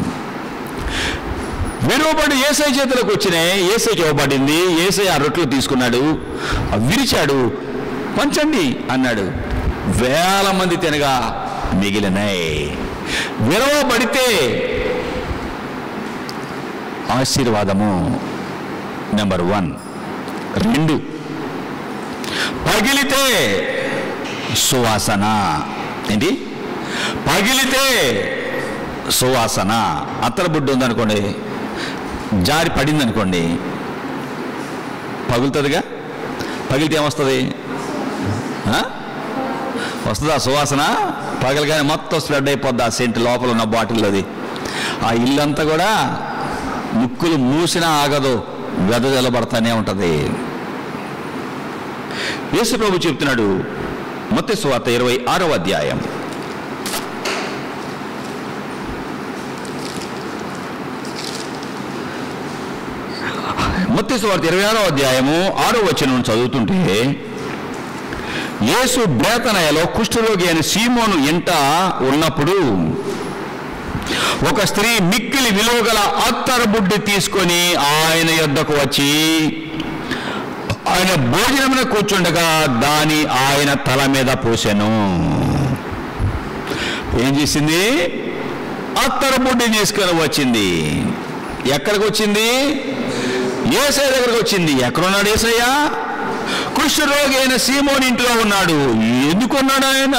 విరువబడి యేసయ్య చేతిలోకి వచ్చినాయి, యేసయ్యకి ఇవ్వబడింది. యేసయ్య ఆ రొట్టెలు తీసుకున్నాడు, విరిచాడు, పంచండి అన్నాడు. వేల మంది తినగా మిగిలినాయి. విరవబడితే ఆశీర్వాదము నెంబర్ 1. 2, పగిలితే సువాసన. ఏంటి? పగిలితే సువాసన. అత్తరబుడ్డు ఉందనుకోండి, జారి పడింది అనుకోండి, పగులుతుందిగా. పగిలితే ఏమొస్తుంది? వస్తుందా సువాసన? పగలగానే మొత్తం స్ప్రెడ్ అయిపోద్ది ఆ సెంట్ లోపల ఉన్న బాటిల్లోది. ఆ ఇల్లంతా కూడా ముక్కులు మూసినా ఆగదు, వెదజల్లబడతానే ఉంటుంది. యేసు ప్రభు చెప్తున్నాడు, మత్తయి సువార్త 26వ అధ్యాయం 6వ వచనం చదువుతుంటే, యేసు బేతనయలో కుష్ఠరోగి అయిన సీమోను ఇంట ఉన్నప్పుడు ఒక స్త్రీ మిక్కిలి విలువగల అత్తరబుడ్డి తీసుకొని ఆయన యొద్దకు వచ్చి ఆయన భోజనమున కూర్చుండగా దాని ఆయన తల మీద పోసెను. ఏం చేసింది? అత్తరబుడ్డి తీసుకొని వచ్చింది. ఎక్కడికి వచ్చింది? యేసయ్య దగ్గరకు వచ్చింది. ఎక్కడున్నాడు యేసయ్య? కుష్ఠరోగి అయిన సీమోని ఇంట్లో ఉన్నాడు. ఎందుకున్నాడు ఆయన?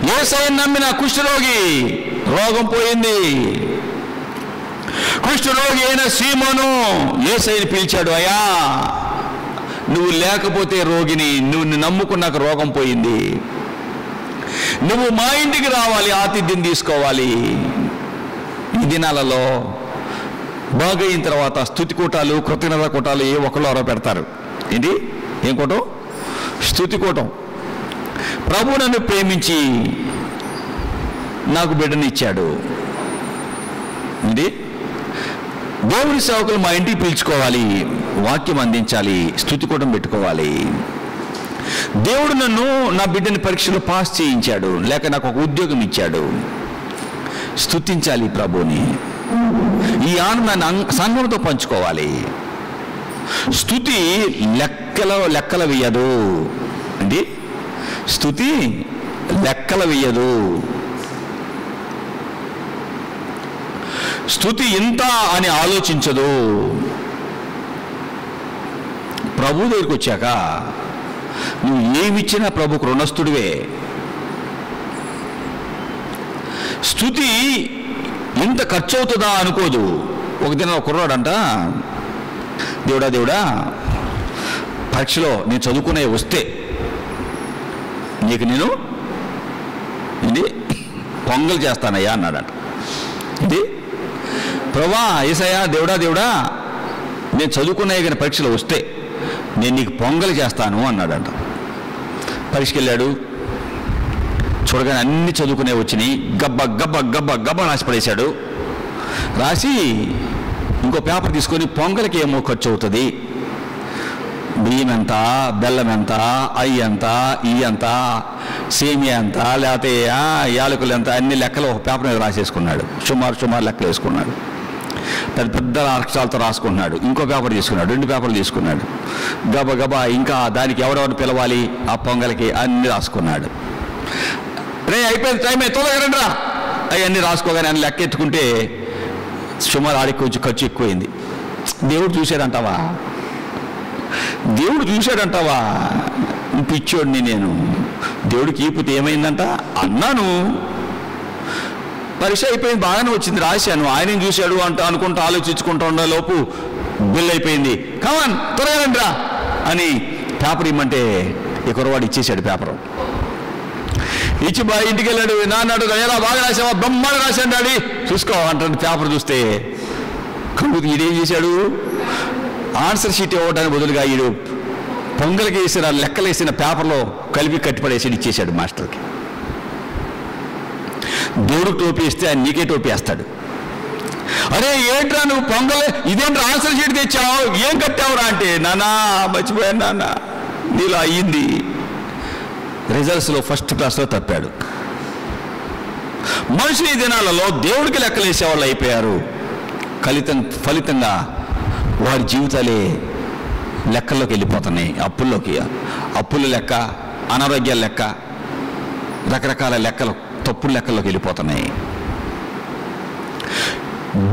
యేసయ్యను నమ్మిన కుష్ఠరోగి రోగం పోయింది. కుష్ఠరోగి అయిన సీమోను యేసయ్యని పిలిచాడు, అయ్యా నువ్వు లేకపోతే రోగిని, నువ్వు నమ్ముకున్నాక రోగం పోయింది, నువ్వు మా ఇంటికి రావాలి, ఆతిథ్యం తీసుకోవాలి. ఈ దినాలలో బాగా అయిన తర్వాత స్తుతి కూటాలు, కృతజ్ఞత కూటాలు ఏ ఒకళ్ళు ఎవరో పెడతారు. ఏంటి? ఏం కూటం? స్తుతి కూటం. ప్రభు నన్ను ప్రేమించి నాకు బిడ్డనిచ్చాడు. ఇది దేవుని సేవకులు మా ఇంటికి పిలుచుకోవాలి, వాక్యం అందించాలి, స్తుతి కూటం పెట్టుకోవాలి. దేవుడు నన్ను, నా బిడ్డని పరీక్షలో పాస్ చేయించాడు, లేక నాకు ఒక ఉద్యోగం ఇచ్చాడు, స్తుతించాలి ప్రభుని. ఈ ఆనందాన్ని సంఘంతో పంచుకోవాలి. స్తుతి లెక్కల వేయదు అండి. స్తుతి లెక్కల వేయదు. స్తుతి ఇంత అని ఆలోచించదు. ప్రభు దగ్గరికి వచ్చాక నువ్వు ఏమిచ్చినా ప్రభుకు రుణస్థుడివే. స్తుతి ఇంత ఖర్చు అవుతుందా అనుకోదు. ఒక దినం ఒక కుర్రాడంట, దేవుడా పరీక్షలో నేను చదువుకునే వస్తే నీకు నేను ఇది పొంగల్ చేస్తానయ్యా అన్నాడంట. ఇది ప్రభా యేసయ్యా, దేవుడా నేను చదువుకునే కానీ పరీక్షలో వస్తే నేను నీకు పొంగల్ చేస్తాను అన్నాడంట. పరీక్షకి వెళ్ళాడు. చూడగానే అన్ని చదువుకునే వచ్చినాయి. గబ్బ రాసి పడేశాడు. రాసి ఇంకో పేపర్ తీసుకొని పొంగల్కి ఏమో ఖర్చు అవుతుంది, బియ్యం ఎంత, బెల్లం ఎంత, అయ్యి ఎంత, ఈ ఎంత, సేమియా ఎంత, లేకపోతే యాలకులు ఎంత, అన్ని లెక్కలు ఒక పేపర్ మీద రాసేసుకున్నాడు. సుమారు లెక్కలు వేసుకున్నాడు. పెద్ద అక్షరాలతో రాసుకున్నాడు. ఇంకో పేపర్ తీసుకున్నాడు, 2 పేపర్లు తీసుకున్నాడు. గబా ఇంకా దానికి ఎవరెవరు పిలవాలి ఆ పొంగల్కి అన్ని రాసుకున్నాడు. అయిపోయింది, టైం త్వరగా రండి రా అవన్నీ రాసుకోగానే అన్ని లెక్క ఎత్తుకుంటే సుమారు ఆడికి కొంచెం ఖర్చు ఎక్కువైంది. దేవుడు చూశాడంటావా? పిచ్చోడిని నేను. దేవుడికి ఈపుతే ఏమైందంట అన్నాను. పరీక్ష అయిపోయింది, బాగానే వచ్చింది, రాశాను. ఆయన చూశాడు అనుకుంటూ ఆలోచించుకుంటూ ఉండే లోపు బిల్ అయిపోయింది. కమాన్ త్వరగా రండి రా అని పేపర్ ఇమ్మంటే ఈ కుర్రవాడు ఇచ్చేసాడు. పేపరు ఇచ్చి ఇంటికి వెళ్ళాడు. నాన్నాడు, ఎలా బాగా రాసావా? బొమ్మలు రాశాడు డాడీ, చూసుకో అంటాడు. పేపర్ చూస్తే కబుతు ఈడేం చేశాడు? ఆన్సర్ షీట్ ఇవ్వడానికి బదులుగా ఈడు పొంగల్కి వేసిన లెక్కలు వేసిన పేపర్లో కలిపి కట్టిపడేసి ఇచ్చేశాడు మాస్టర్కి. దేవుడు టోపీ వేస్తే ఆయన నీకే టోపీ వేస్తాడు. అరే ఏంట్రా నువ్వు పొంగల్ ఇదేంట్రా ఆన్సర్ షీట్ తెచ్చావు, ఏం కట్టావురా అంటే, నానా మర్చిపోయాను నాన్న, నీలో అయ్యింది. రిజల్ట్స్లో ఫస్ట్ క్లాస్లో తప్పాడు. మనుషులు ఈ దినాలలో దేవుడికి లెక్కలు వేసేవాళ్ళు అయిపోయారు. ఫలితంగా వారి జీవితాలే లెక్కల్లోకి వెళ్ళిపోతున్నాయి. అప్పుల లెక్క, అనారోగ్యాల లెక్క, రకరకాల లెక్కలు, తప్పుడు లెక్కల్లోకి వెళ్ళిపోతున్నాయి.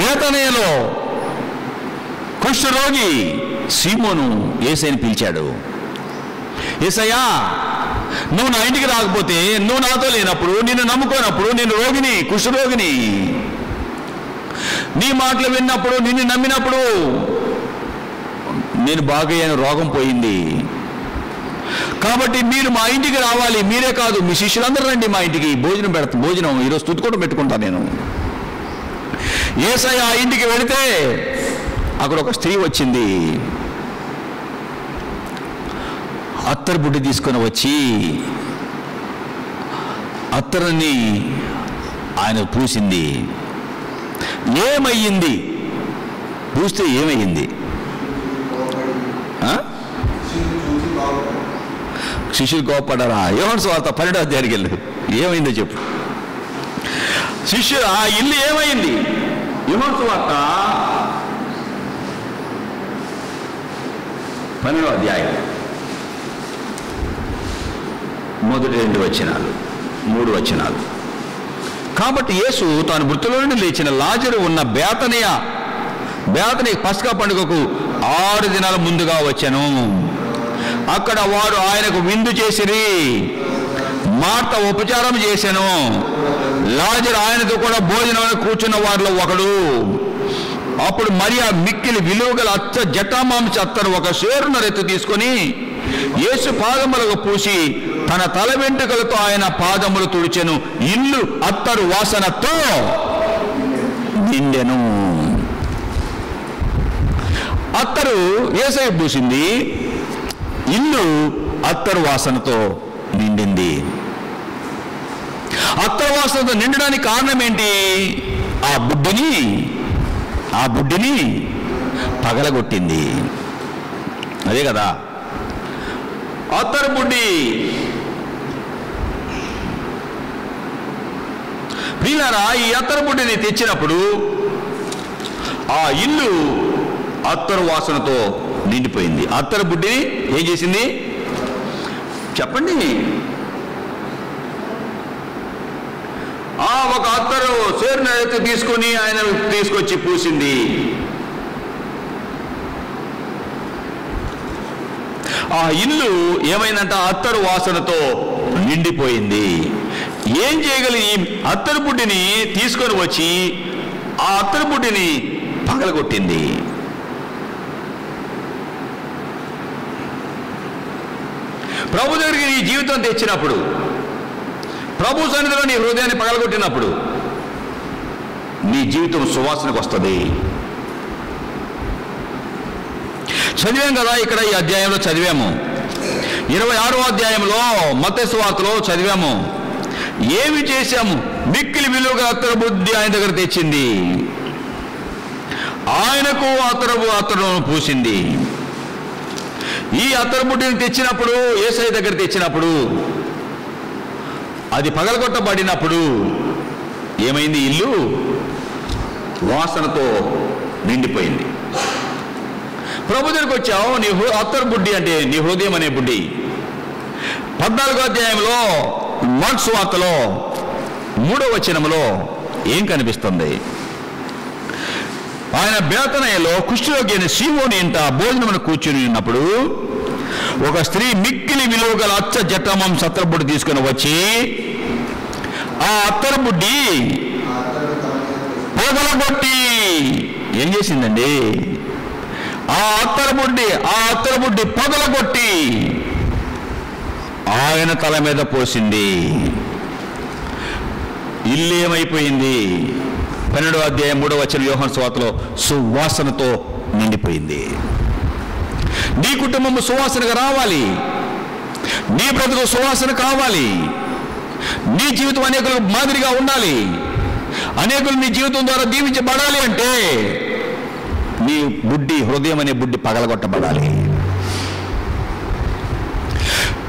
బేతనీయలో కుష్ఠరోగి సీమోను యేసయ్యని పిలిచాడు. యేసయ్యా, నువ్వు నా ఇంటికి రాకపోతే, నువ్వు నాతో లేనప్పుడు, నిన్ను నమ్ముకోనప్పుడు, నేను రోగిని, కుష్ఠరోగిని, నీ మాటలు విన్నప్పుడు, నిన్ను నమ్మినప్పుడు నేను బాగయ్యాను, రోగం పోయింది. కాబట్టి మీరు మా ఇంటికి రావాలి. మీరే కాదు, మీ శిష్యులందరూ రండి మా ఇంటికి, భోజనం ఈరోజు స్తుతి కూడా పెట్టుకుంటాను నేను. యేసయ్య ఆ ఇంటికి వెళితే అక్కడ ఒక స్త్రీ వచ్చింది. అత్తరు బుడ్డి తీసుకొని వచ్చి అత్తరుని ఆయన పూసింది. ఏమయ్యింది? పూస్తే ఏమయ్యింది? శిష్యులు కోపడ్డారా? యోహాను సువార్త 12వ అధ్యాయానికి వెళ్ళు, ఏమైందో చెప్పు. శిష్యులు ఆ ఇల్లు ఏమైంది? యోహాను సువార్త 12వ అధ్యాయం మొదటి 2 వచనాలు, 3 వచనాలు. కాబట్టి యేసు తాను మృతుల నుండి లేచిన లాజరు ఉన్న బేతనీ పస్కా పండుగకు 6 దినాల ముందుగా వచ్చాను. అక్కడ వారు ఆయనకు విందు చేసిరి. మార్త ఉపచారం చేశాను. లాజరు ఆయనతో కూడా భోజనం కూర్చున్న వారిలో ఒకడు. అప్పుడు మరియా మిక్కిలి విలువగల జటామాంస అత్తరు ఒక సేరున రెత్తు తీసుకొని యేసు పాదములకు పూసి తన తల వెంట్రుకలతో ఆయన పాదములు తుడిచెను. ఇల్లు అత్తరు వాసనతో నిండెను. అత్తరు యేసయ్య పూసింది, ఇల్లు అత్తరు వాసనతో నిండింది. అత్తరు వాసనతో నిండడానికి కారణం ఏంటి? ఆ బుడ్డిని పగలగొట్టింది. అదే కదా అత్తరు బుడ్డి. ప్రియులారా, ఈ అత్తరు బుడ్డిని తెచ్చినప్పుడు ఆ ఇల్లు అత్తరు వాసనతో నిండిపోయింది. అత్తరు బుడ్డిని ఏం చేసింది చెప్పండి? ఒక అత్తరు సేరున ఎత్తి తీసుకొని ఆయన తీసుకొచ్చి పూసింది. ఆ ఇల్లు ఏమైందంట? అత్తరు వాసనతో నిండిపోయింది. ఏం చేయగలి? ఈ అత్తరు బుడ్డిని తీసుకొని వచ్చి ఆ అత్తరు బుడ్డిని పగలగొట్టింది. ప్రభు దగ్గరికి నీ జీవితం తెచ్చినప్పుడు, ప్రభు సన్నిధిలో నీ హృదయాన్ని పగలగొట్టినప్పుడు నీ జీవితం సువాసనకు వస్తుంది. చదివాం కదా, ఇక్కడ ఈ అధ్యాయంలో చదివాము. 26వ అధ్యాయంలో మత్తయి సువార్తలో చదివాము. ఏమి చేశాము? మిక్కిలి విలువగా అత్తరు బుడ్డి ఆయన దగ్గర తెచ్చింది, ఆయనకు అత్తరును పూసింది. ఈ అత్తరు బుడ్డిని తెచ్చినప్పుడు, యేసయ్య దగ్గర తెచ్చినప్పుడు, అది పగలగొట్టబడినప్పుడు ఏమైంది? ఇల్లు వాసనతో నిండిపోయింది. ప్రభు దగ్గరికి వచ్చావు, నీ అత్తరు బుడ్డి అంటే నీ హృదయం అనే బుడ్డి. 14వ అధ్యాయంలో మార్కు సువార్తలో 3వ వచనంలో ఏం కనిపిస్తుంది? ఆయన బేతనయలో కుష్ఠరోగి అయిన సీమోని ఇంట భోజనమును కూర్చుని ఉన్నప్పుడు ఒక స్త్రీ మిక్కిలి విలువ గల అచ్చ జటమాంస అత్తరు బుడ్డి తీసుకుని వచ్చి ఆ అత్తరు బుడ్డి పగలగొట్టి ఏం చేసిందండి? ఆ అత్తరు బుడ్డి పగలగొట్టి ఆయన తల మీద పోసింది. ఇల్లు ఏమైపోయింది? 12వ అధ్యాయం 3వ వచనం యోహాను సువార్తలో సువాసనతో నిండిపోయింది. నీ కుటుంబము సువాసనగా రావాలి, నీ బ్రతుకు సువాసన కావాలి, నీ జీవితం అనేకులకు మాదిరిగా ఉండాలి, అనేకులు నీ జీవితం ద్వారా దీవించబడాలి అంటే నీ బుడ్డి, హృదయం అనే బుడ్డి పగలగొట్టబడాలి.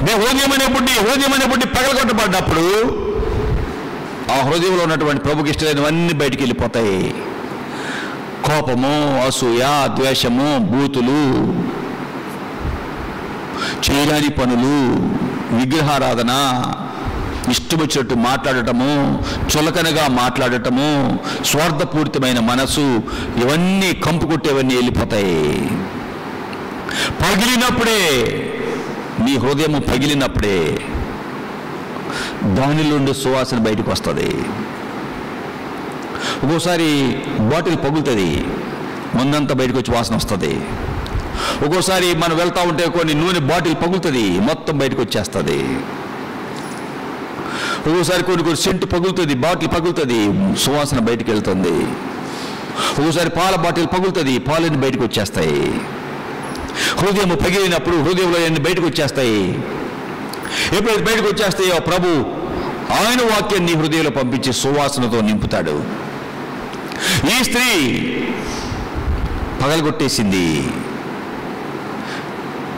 నీ హృదయం అనే బుడ్డి పగలగొట్టబడ్డప్పుడు ఆ హృదయంలో ఉన్నటువంటి ప్రభుకి ఇష్టమైనవన్నీ బయటికి వెళ్ళిపోతాయి. కోపము, అసూయ, ద్వేషము, బూతులు, చేయరాని పనులు, విగ్రహారాధన, ఇష్టం వచ్చినట్టు మాట్లాడటము, చులకనగా మాట్లాడటము, స్వార్థపూరితమైన మనసు, ఇవన్నీ కంపు కొట్టేవన్నీ వెళ్ళిపోతాయి. పగిలినప్పుడే, నీ హృదయం పగిలినప్పుడే దానిలోండి సువాసన బయటకు వస్తుంది. ఒక్కోసారి బాటిల్ పగులుతుంది, ముందంతా బయటకు వచ్చి వాసన వస్తుంది. ఒక్కోసారి మనం వెళ్తూ ఉంటే కొన్ని నూనె బాటిల్ పగులుతుంది, మొత్తం బయటకు వచ్చేస్తుంది. ఒక్కోసారి కొన్ని సెంటు పగులుతుంది, బాటిల్ పగులుతుంది, సువాసన బయటకు వెళ్తుంది. ఒక్కోసారి పాల బాటిల్ పగులుతుంది, పాలన్నీ బయటకు వచ్చేస్తాయి. హృదయం పగిలినప్పుడు హృదయంలో అన్ని బయటకు వచ్చేస్తాయి. ఎప్పుడైతే బయటకు వచ్చేస్తాయో ప్రభు ఆయన వాక్యాన్ని నీ హృదయంలో పంపించి సువాసనతో నింపుతాడు. ఈ స్త్రీ పగలగొట్టేసింది,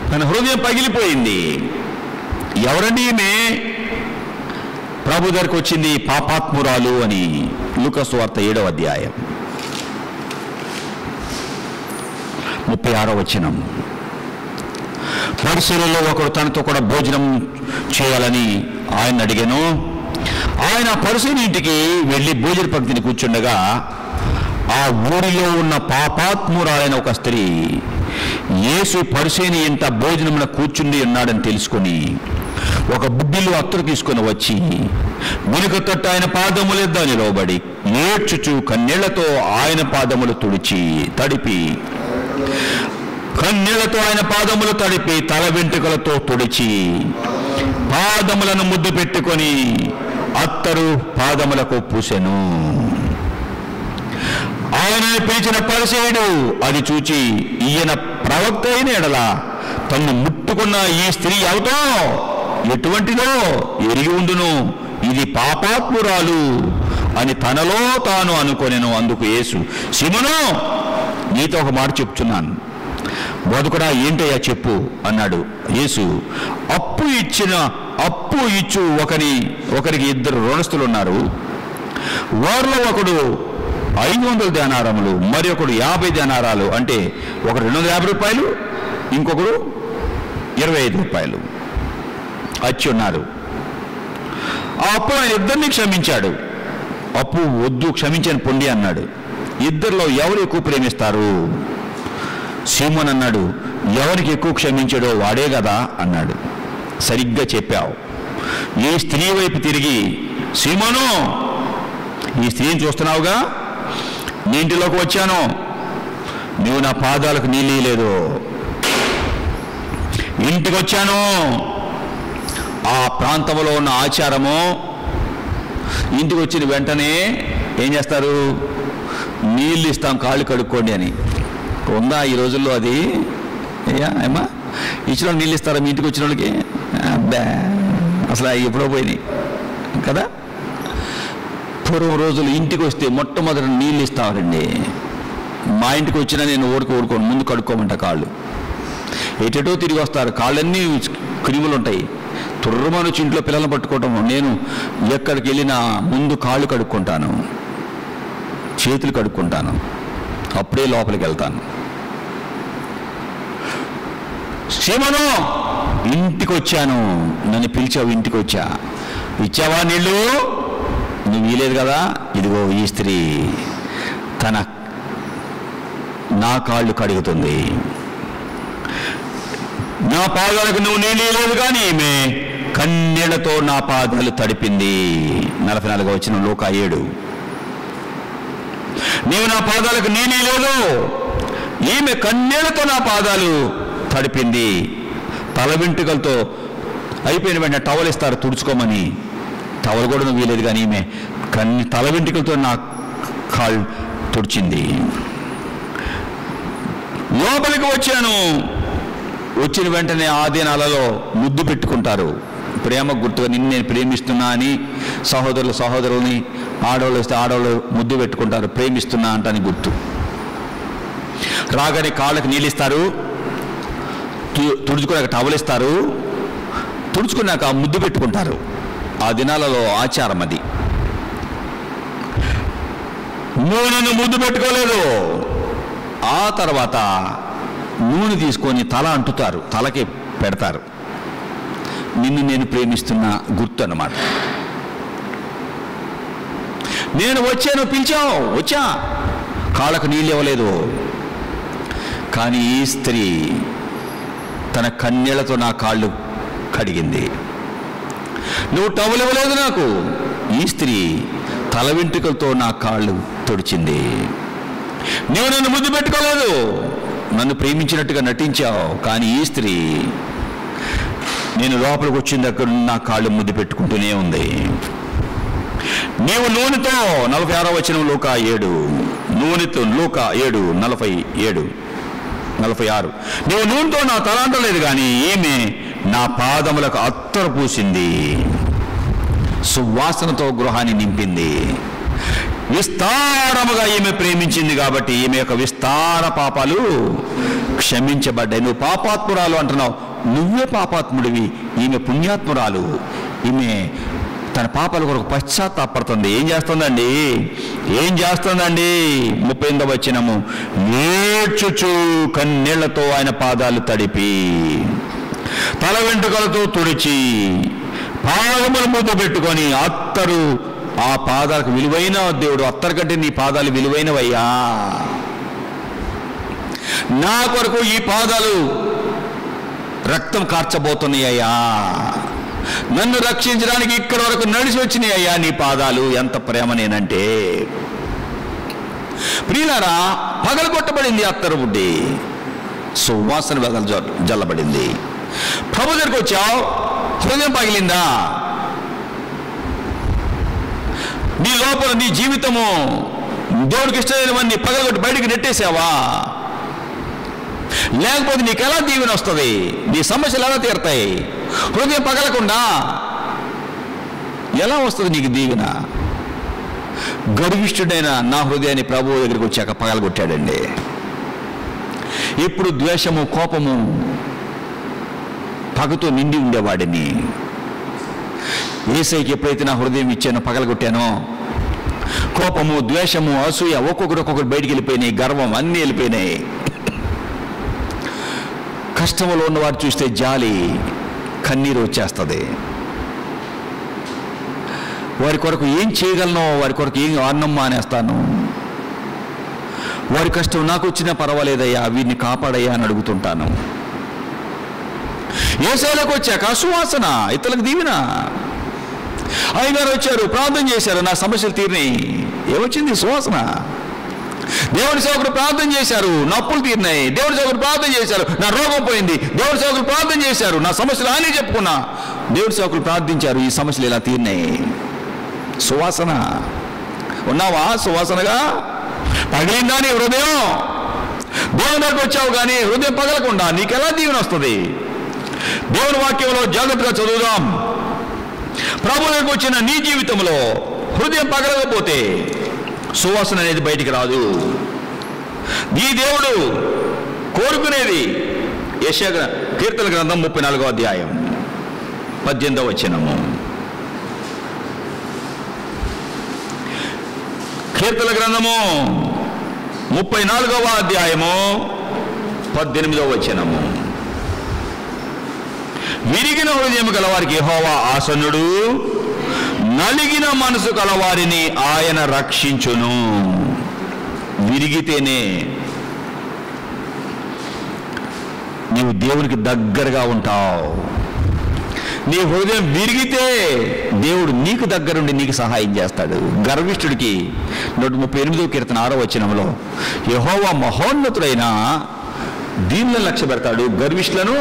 తన హృదయం పగిలిపోయింది. ఎవరండి ఈమె? ప్రభు దగ్గరికి వచ్చింది పాపాత్మురాలు అని. లూకా సువార్త 7వ అధ్యాయం 36వ వచనం. పరిసరులలో ఒకడు తనతో కూడా భోజనం చేయాలని ఆయన అడిగాను. ఆయన పరిసరుని ఇంటికి వెళ్ళి భోజన పంక్తిని కూర్చుండగా ఆ ఊరిలో ఉన్న పాపాత్మురాలైన ఒక స్త్రీ యేసు పరిసరుని ఇంట భోజనమున కూర్చుండి ఉన్నాడని తెలుసుకొని ఒక బుడ్డిలో అత్తరు తీసుకొని వచ్చి మునిక తట్టు ఆయన పాదముల యొద్ద నిలవబడి ఏడ్చుచు కన్నీళ్లతో ఆయన పాదములు తడిపి తల వెంట్రుకలతో తుడిచి పాదములను ముద్దు పెట్టుకొని అత్తరు పాదములకు పూసెను. ఆయనను పిలిచిన పరిసయ్యుడు అది చూచి, ఈయన ప్రవక్త అయిన ఎడల తన్ను ముట్టుకున్న ఈ స్త్రీ ఎవతో ఎటువంటిదో ఎరిగి ఉండును, ఇది పాపాత్మురాలు అని తనలో తాను అనుకొనెను. అందుకు యేసు, సీమోను, నీతో ఒక మాట చెప్తున్నాను, బోధకుడా ఏంటయ్యా చెప్పు అన్నాడు. యేసు, అప్పు ఇచ్చు ఒకరికి 2 రుణస్థులు ఉన్నారు. వారిలో ఒకడు 500 దేనారములు, మరి ఒకడు 50 దేనారాలు, అంటే ఒకడు 250 రూపాయలు, ఇంకొకడు 25 రూపాయలు అచ్చి ఉన్నారు. ఆ అప్పు ఆయన 2 క్షమించాడు. అప్పు వద్దు, క్షమించని పొండి అన్నాడు. 2 ఎవరు ఎక్కువ ప్రేమిస్తారు? సీమోన్ అన్నాడు, ఎవరికి ఎక్కువ క్షమించాడో వాడే కదా అన్నాడు. సరిగ్గా చెప్పావు. ఈ స్త్రీ వైపు తిరిగి, సీమోను, ఈ స్త్రీని చూస్తున్నావుగా, నీ ఇంటిలోకి వచ్చాను, నువ్వు నా పాదాలకు నీళ్ళు లేదు. ఇంటికి వచ్చాను, ఆ ప్రాంతంలో ఉన్న ఆచారము, ఇంటికి వచ్చిన వెంటనే ఏం చేస్తారు? నీళ్ళు ఇస్తాం, కాళ్ళు కడుక్కోండి అని. ఉందా ఈ రోజుల్లో అది? ఏమా ఇచ్చిన నీళ్ళు ఇస్తారా మీ ఇంటికి వచ్చిన వాళ్ళకి? అబ్బా, అసలు ఎప్పుడో పోయినాయి కదా. పూర్వం రోజులు ఇంటికి వస్తే మొట్టమొదటి నీళ్ళు ఇస్తారండి. మా ఇంటికి వచ్చినా నేను ఓడుకోను, ముందు కడుక్కోమంట కాళ్ళు. ఎటెటో తిరిగి వస్తారు, కాళ్ళన్నీ క్రిములు ఉంటాయి. తుర్రమని వచ్చి ఇంట్లో పిల్లలను పట్టుకోవటం. నేను ఎక్కడికి వెళ్ళినా ముందు కాళ్ళు కడుక్కుంటాను, చేతులు కడుక్కుంటాను, అప్పుడే లోపలికి వెళ్తాను. సీమోను, ఇంటికి వచ్చాను, నన్ను పిలిచావు, ఇంటికి వచ్చా, ఇచ్చావా నీళ్ళు? నువ్వు ఇయ్యలేదు కదా. ఇదిగో ఈ స్త్రీ నా కాళ్ళు కడుగుతుంది, నా పాదాలకు నువ్వు నీళ్ళు లేదు, కానీ ఈమె కన్నీళ్లతో నా పాదాలు తడిపింది. 44వ వచనం, లూకా 7. నీవు నా పాదాలకు నీళ్ళు లేదు, ఈమె కన్నీళ్లతో నా పాదాలు తడిపింది. తల వెంట్రుకలతో అయిపోయిన వెంటనే టవల్ ఇస్తారు తుడుచుకోమని, టవల్ కూడా నువ్వు వీలేదు, కానీ ఈమె తల వెంట్రుకలతో నా కాళ్ళు తుడిచింది. లోపలికి వచ్చాను, వచ్చిన వెంటనే ఆ దినాలలో ముద్దు పెట్టుకుంటారు, ప్రేమ గుర్తుగా నిన్ను నేను ప్రేమిస్తున్నా అని. సహోదరుల్ని ఆడవాళ్ళు వస్తే ఆడవాళ్ళు ముద్దు పెట్టుకుంటారు, ప్రేమిస్తున్నా అంటాని గుర్తు. రాగానే కాళ్ళకి నీళ్ళు ఇస్తారు, తుడుచుకున్నాక టవల్ ఇస్తారు, తుడుచుకున్నాక ముద్దు పెట్టుకుంటారు. ఆ దినాలలో ఆచారం అది. నువ్వు నన్ను ముద్దు పెట్టుకోలేదు. ఆ తర్వాత నూనె తీసుకొని తల అంటుతారు, తలకి పెడతారు. నిన్ను నేను ప్రేమిస్తున్న గుర్తు అన్నమాట. నేను వచ్చాను, పిలిచావు, వచ్చా, కాళ్ళకు నీళ్ళు ఇవ్వలేదు. కానీ ఈ స్త్రీ తన కన్నీళ్లతో నా కాళ్ళు కడిగింది. నువ్వు టవల్ ఇవ్వలేదు నాకు. ఈ స్త్రీ తల వెంట్రుకలతో నా కాళ్ళు తుడిచింది. నువ్వు నన్ను ముద్దు పెట్టుకోలేదు, నన్ను ప్రేమించినట్టుగా నటించావు. కానీ ఈ స్త్రీ నేను లోపలికి వచ్చిన దగ్గర నా కాళ్ళు ముద్దు పెట్టుకుంటూనే ఉంది. నీవు నూనెతో, 46వ వచనం, లూకా 7, నూనెతో, లూకా 7:47-46, నీవు నూనెతో నా తల అంటలేదు, కానీ ఈమె నా పాదములకు అత్తరు పూసింది, సువాసనతో గృహాన్ని నింపింది. విస్తారముగా ఈమె ప్రేమించింది కాబట్టి ఈమె యొక్క విస్తార పాపాలు క్షమించబడ్డాయి. నువ్వు పాపాత్మురాలు అంటున్నావు, నువ్వే పాపాత్ముడివి. ఈమె పుణ్యాత్మురాలు. ఈమె తన పాపాల కొరకు పశ్చాత్తాపడుతుంది. ఏం చేస్తుందండి? 38వ వచనము, ఏడ్చుచు కన్నీళ్లతో ఆయన పాదాలు తడిపి, తల వెంట్రుకలతో తుడిచి, పాదములు మూత పెట్టుకొని, అత్తరు, ఆ పాదాలకు విలువైన దేవుడు, అత్తరు కంటే నీ పాదాలు విలువైనవయ్యా, నా కొరకు ఈ పాదాలు రక్తం కార్చబోతున్నాయ్యా, నన్ను రక్షించడానికి ఇక్కడ వరకు నడిచి వచ్చినాయి అయ్యా నీ పాదాలు. ఎంత ప్రేమ నేనంటే. ప్రియులారా, పగలగొట్టబడింది అత్తరు బుడ్డి, సువాసన జల్లబడింది. ప్రభు దగ్గరికి వచ్చావు, హృదయం పగిలిందా? నీ లోపల నీ జీవితము దేవుడికి ఇష్టమైనవన్నీ పగలగొట్టి బయటికి నెట్టేసావా? లేకపోతే నీకు ఎలా దీవెన వస్తుంది? నీ సమస్యలు ఎలా తీరుతాయి? హృదయం పగలకుండా ఎలా వస్తుంది నీకు దీవెన? గర్విష్ఠుడైన నా హృదయాన్ని ప్రభువు దగ్గరికి వచ్చాక పగలగొట్టాడండి. ఇప్పుడు ద్వేషము, కోపము, పగతో నిండి ఉండేవాడిని యేసయ్యకి ఎప్పుడైతే నా హృదయం ఇచ్చానో, పగలగొట్టానో, కోపము, ద్వేషము, అసూయ ఒక్కొక్కరు బయటికి వెళ్ళిపోయినాయి. గర్వం అన్నీ వెళ్ళిపోయినాయి. కష్టంలో ఉన్నవారు చూస్తే జాలి, కన్నీరు వచ్చేస్తుంది. వారి కొరకు ఏం చేయగలను, వారి కొరకు ఏం అన్నం మానేస్తాను, వారి కష్టం నాకు వచ్చినా పర్వాలేదయ్యా, వీరిని కాపాడయ్యా అని అడుగుతుంటాను. యేసయ్యలోకి వచ్చాక సువాసన, ఇతరులకు దీవెన. అయ్యగారు వచ్చారు, ప్రార్థన చేశారు, నా సమస్యలు తీరినాయి. ఏమొచ్చింది? సువాసన. దేవుడి సేవకుడు ప్రార్థన చేశారు, నా అప్పులు తీరినాయి. దేవుడి సేవకుడు ప్రార్థన చేశారు, నా రోగం పోయింది. దేవుడి సేవకుడు ప్రార్థన చేశారు, నా సమస్యలు ఆయనే చెప్పుకున్నా. దేవుడి సేవకులు ప్రార్థించారు, ఈ సమస్యలు ఇలా తీరినాయి. సువాసన. ఉన్నావా సువాసనగా? పగిలిందా నీ హృదయం? దేవుని దగ్గరకు వచ్చావు కానీ హృదయం పగలకుండా నీకెలా దీవెన వస్తుంది? దేవుని వాక్యంలో జాగ్రత్తగా చదువుదాం. ప్రభు దగ్గరకు వచ్చిన నీ జీవితంలో హృదయం పగలకపోతే సువాసన అనేది బయటికి రాదు. ఈ దేవుడు కోరుకునేది యెషయా కీర్తన గ్రంథం 34వ అధ్యాయం 18వ వచనము. కీర్తన గ్రంథము 34వ అధ్యాయము 18వ వచనము. విరిగిన హృదయం గలవారికి యెహోవా ఆసన్నుడు, నలిగిన మనసు గలవారిని ఆయన రక్షించును. విరిగితేనే నీవు దేవునికి దగ్గరగా ఉంటావు. నీ హృదయం విరిగితే దేవుడు నీకు దగ్గరుండి నీకు సహాయం చేస్తాడు. గర్విష్ఠుడికి 138వ కీర్తన 6వ వచనంలో యెహోవా మహోన్నతుడైన దీనులను లక్ష్య పెడతాడు, గర్విష్ఠులను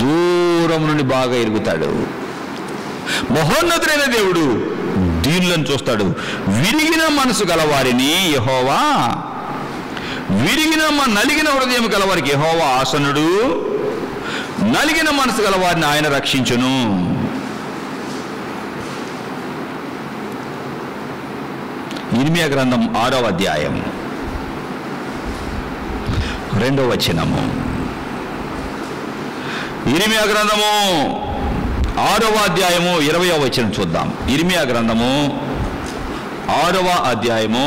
దూరం నుండి బాగా ఎరుగుతాడు. మహోన్నతుడైన దేవుడు దీనులను చూస్తాడు. విరిగిన మనసు గలవారిని యెహోవా, నలిగిన హృదయం గలవారికి యెహోవా ఆసన్నుడు, నలిగిన మనసు గలవారిని ఆయన రక్షించును. ఇర్మియా గ్రంథం 6వ అధ్యాయం 2వ వచనము. ఇర్మియా గ్రంథము 6వ అధ్యాయము 20వ వచనం చూద్దాం. ఇర్మియా గ్రంథము 6వ అధ్యాయము